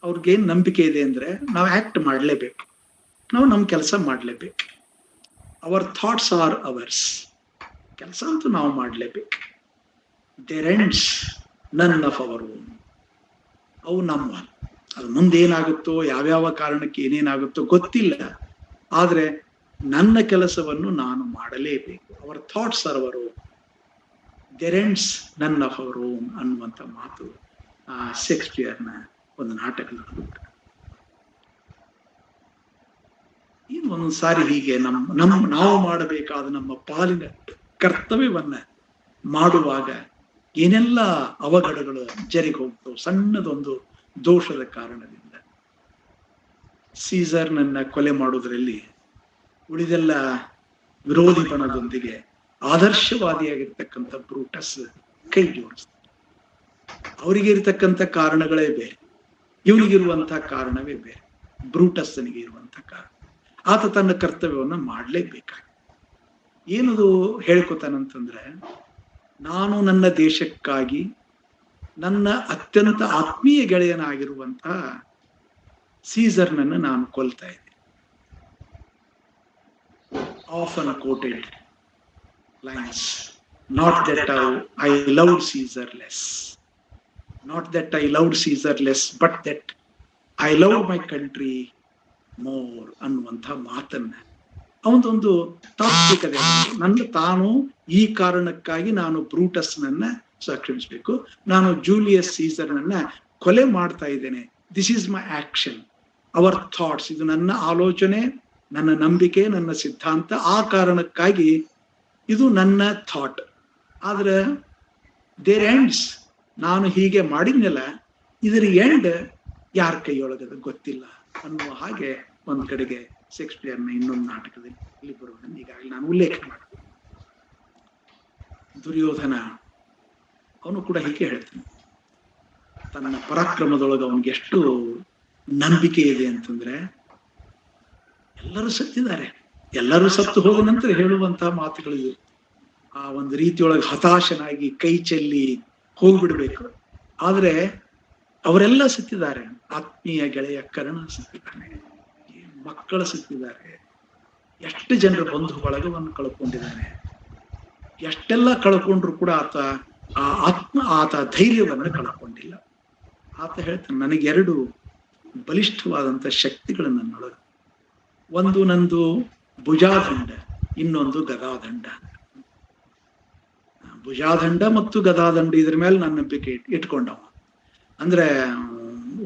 ಅವ್ರಿಗೇನ್ ನಂಬಿಕೆ ಇದೆ ಅಂದ್ರೆ ನಾವು ಆಕ್ಟ್ ಮಾಡ್ಲೇಬೇಕು, ನಾವು ನಮ್ ಕೆಲಸ ಮಾಡ್ಲೇಬೇಕು. ಅವರ್ ಥಾಟ್ಸ್ ಆರ್ ಅವರ್ಸ್, ಕೆಲಸ ಅಂತೂ ನಾವು ಮಾಡ್ಲೇಬೇಕು. Their ends none of our own, ಅವು ನಮ್ಮ. ಅದು ಮುಂದೇನಾಗುತ್ತೋ, ಯಾವ್ಯಾವ ಕಾರಣಕ್ಕೆ ಏನೇನಾಗುತ್ತೋ ಗೊತ್ತಿಲ್ಲ, ಆದ್ರೆ ನನ್ನ ಕೆಲಸವನ್ನು ನಾನು ಮಾಡಲೇಬೇಕು. Our thoughts are our own, their ends none of our own ಅನ್ನುವಂಥ ಮಾತು ಶೇಕ್ಸ್ಪಿಯರ್ನ ಒಂದು ನಾಟಕದಲ್ಲಿ. ಇದು ಒಂದೊಂದು ಸಾರಿ ಹೀಗೆ ನಾವು ಮಾಡಬೇಕಾದ ನಮ್ಮ ಪಾಲಿನ ಕರ್ತವ್ಯವನ್ನ ಮಾಡುವಾಗ ಏನೆಲ್ಲ ಅವಘಡಗಳು ಜರಿಗೆ ಹೋಗ್ತವೆ ಸಣ್ಣದೊಂದು ದೋಷದ ಕಾರಣದಿಂದ. ಸೀಸರ್ನನ್ನ ಕೊಲೆ ಮಾಡುವುದರಲ್ಲಿ ಉಳಿದೆಲ್ಲ ವಿರೋಧಿ ಬಣದೊಂದಿಗೆ ಆದರ್ಶವಾದಿಯಾಗಿರ್ತಕ್ಕಂಥ ಬ್ರೂಟಸ್ ಕೈ ಜೋಡಿಸ್ತಾರೆ. ಅವರಿಗೆ ಇರತಕ್ಕಂಥ ಕಾರಣಗಳೇ ಬೇರೆ, ಇವನಿಗಿರುವಂತಹ ಕಾರಣವೇ ಬೇರೆ. ಬ್ರೂಟಸ್ನಿಗೆ ಇರುವಂತಹ ಕಾರಣ, ಆತ ತನ್ನ ಕರ್ತವ್ಯವನ್ನ ಮಾಡ್ಲೇಬೇಕಾಗಿ. ಏನದು ಹೇಳ್ಕೊತಾನಂತಂದ್ರೆ, ನಾನು ನನ್ನ ದೇಶಕ್ಕಾಗಿ ನನ್ನ ಅತ್ಯಂತ ಆತ್ಮೀಯ ಗೆಳೆಯನಾಗಿರುವಂತಹ ಸೀಸರ್ನನ್ನು ನಾನು ಕೊಲ್ತಾ ಇದ್ದೆ. often quoted lines, not that I loved Caesar less, not that I loved Caesar less, but that I loved my country more ಅನ್ನುವಂಥ ಮಾತನ್ನ ಅವನದೊಂದು ತಾತ್ವಿಕತೆ. ತಾನು ಈ ಕಾರಣಕ್ಕಾಗಿ ನಾನು ಬ್ರೂಟಸ್ನನ್ನ ಕ್ಷಮಿಸಬೇಕು, ನಾನು ಜೂಲಿಯಸ್ ಸೀಸರ್ನನ್ನ ಕೊಲೆ ಮಾಡ್ತಾ ಇದ್ದೇನೆ. This is my action, our thoughts, ಇದು ನನ್ನ ಆಲೋಚನೆ, ನನ್ನ ನಂಬಿಕೆ, ನನ್ನ ಸಿದ್ಧಾಂತ. ಆ ಕಾರಣಕ್ಕಾಗಿ ಇದು ನನ್ನ ಥಾಟ್. ಆದ್ರೆ ದೇರ್ ಎಂಡ್ಸ್, ನಾನು ಹೀಗೆ ಮಾಡಿದ್ನಲ್ಲ, ಇದರ ಎಂಡ್ ಯಾರ ಕೈಯೊಳಗದ ಗೊತ್ತಿಲ್ಲ ಅನ್ನುವ ಹಾಗೆ ಒಂದ್ ಕಡೆಗೆ ಶೇಕ್ಸ್ಪಿಯರ್ನ ಇನ್ನೊಂದು ನಾಟಕದಲ್ಲಿ ಬರುವುದನ್ನು ಈಗಾಗಲೇ ನಾನು ಉಲ್ಲೇಖ ಮಾಡಿದೆ. ದುರ್ಯೋಧನ ಅವನು ಕೂಡ ಹೀಗೆ ಹೇಳ್ತಾನೆ, ತನ್ನ ಪರಾಕ್ರಮದೊಳಗೆ ಅವನಿಗೆ ಎಷ್ಟು ನಂಬಿಕೆ ಇದೆ ಅಂತಂದ್ರೆ, ಎಲ್ಲರೂ ಸತ್ತಿದ್ದಾರೆ, ಎಲ್ಲರೂ ಸತ್ತು ಹೋದ ನಂತರ ಹೇಳುವಂತಹ ಮಾತುಗಳಿವೆ. ಆ ಒಂದು ರೀತಿಯೊಳಗೆ ಹತಾಶನಾಗಿ ಕೈ ಚೆಲ್ಲಿ ಹೋಗ್ಬಿಡ್ಬೇಕು. ಆದ್ರೆ ಅವರೆಲ್ಲ ಸತ್ತಿದ್ದಾರೆ. ಆತ್ಮೀಯ ಗೆಳೆಯ ಕರ್ಣ ಸತ್ತಿದ್ದಾನೆ, ಮಕ್ಕಳು ಸತ್ತಿದ್ದಾರೆ, ಎಷ್ಟು ಜನರ ಬಂಧು ಬಳಗವನ್ನು ಕಳ್ಕೊಂಡಿದ್ದಾನೆ. ಎಷ್ಟೆಲ್ಲ ಕಳ್ಕೊಂಡ್ರು ಕೂಡ ಆತ ಧೈರ್ಯವನ್ನು ಕಳ್ಕೊಂಡಿಲ್ಲ. ಆತ ಹೇಳ್ತಾನೆ, ನನಗೆ 2 ಬಲಿಷ್ಠವಾದಂತ ಶಕ್ತಿಗಳು ನನ್ನೊಳಗೆ. ಒಂದು ನಂದು ಭುಜಾದಂಡ, ಇನ್ನೊಂದು ಗದಾದಂಡ. ಭುಜಾದಂಡ ಮತ್ತು ಗದಾದಂಡ ಇದ್ರ ಮೇಲೆ ನನ್ನ ನಂಬಿಕೆ ಇಟ್ಕೊಂಡವ. ಅಂದ್ರೆ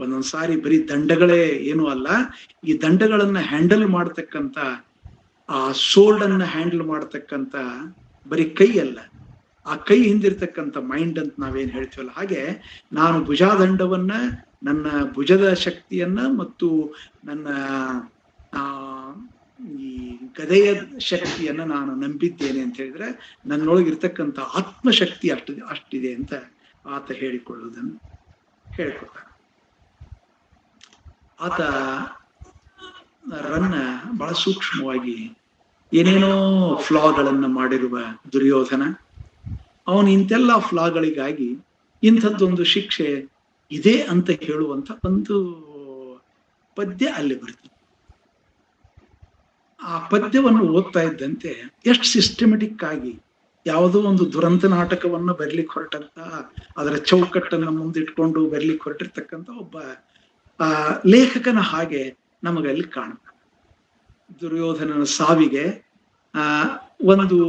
ಒಂದೊಂದ್ಸಾರಿ ಬರೀ ದಂಡಗಳೇ ಏನೂ ಅಲ್ಲ, ಈ ದಂಡಗಳನ್ನ ಹ್ಯಾಂಡಲ್ ಮಾಡ್ತಕ್ಕಂತ, ಆ ಸೋಲ್ಡ್ ಅನ್ನ ಹ್ಯಾಂಡಲ್ ಮಾಡ್ತಕ್ಕಂತ ಬರೀ ಕೈ ಅಲ್ಲ, ಆ ಕೈ ಹಿಂದಿರ್ತಕ್ಕಂಥ ಮೈಂಡ್ ಅಂತ ನಾವೇನ್ ಹೇಳ್ತೀವಲ್ಲ, ಹಾಗೆ ನಾನು ಭುಜಾದಂಡವನ್ನ, ನನ್ನ ಭುಜದ ಶಕ್ತಿಯನ್ನ ಮತ್ತು ನನ್ನ ಈ ಗದೆಯ ಶಕ್ತಿಯನ್ನ ನಾನು ನಂಬಿದ್ದೇನೆ ಅಂತ ಹೇಳಿದ್ರೆ, ನನ್ನೊಳಗಿರ್ತಕ್ಕಂಥ ಆತ್ಮಶಕ್ತಿ ಅಷ್ಟಿದೆ ಅಂತ ಆತ ಹೇಳಿಕೊಳ್ಳುವುದನ್ನು ಹೇಳ್ಕೊತಾನೆ. ಆತ ರನ್ನ ಬಹಳ ಸೂಕ್ಷ್ಮವಾಗಿ ಏನೇನೋ ಫ್ಲಾಗಳನ್ನ ಮಾಡಿರುವ ದುರ್ಯೋಧನ, ಅವನು ಇಂತೆಲ್ಲ ಫ್ಲಾಗಳಿಗಾಗಿ ಇಂಥದ್ದೊಂದು ಶಿಕ್ಷೆ ಇದೆ ಅಂತ ಹೇಳುವಂತ ಒಂದು ಪದ್ಯ ಅಲ್ಲಿ ಬರ್ತದೆ. ಆ ಪದ್ಯವನ್ನು ಓದ್ತಾ ಇದ್ದಂತೆ ಎಷ್ಟು ಸಿಸ್ಟಮೆಟಿಕ್ ಆಗಿ ಯಾವುದೋ ಒಂದು ದುರಂತ ನಾಟಕವನ್ನ ಬರ್ಲಿಕ್ಕೆ ಹೊರಟಂತ, ಅದರ ಚೌಕಟ್ಟನ್ನ ಮುಂದಿಟ್ಕೊಂಡು ಬರ್ಲಿಕ್ಕೆ ಹೊರಟಿರ್ತಕ್ಕಂಥ ಒಬ್ಬ ಲೇಖಕನ ಹಾಗೆ ನಮಗಲ್ಲಿ ಕಾಣುತ್ತೆ. ದುರ್ಯೋಧನನ ಸಾವಿಗೆ ಒಂದು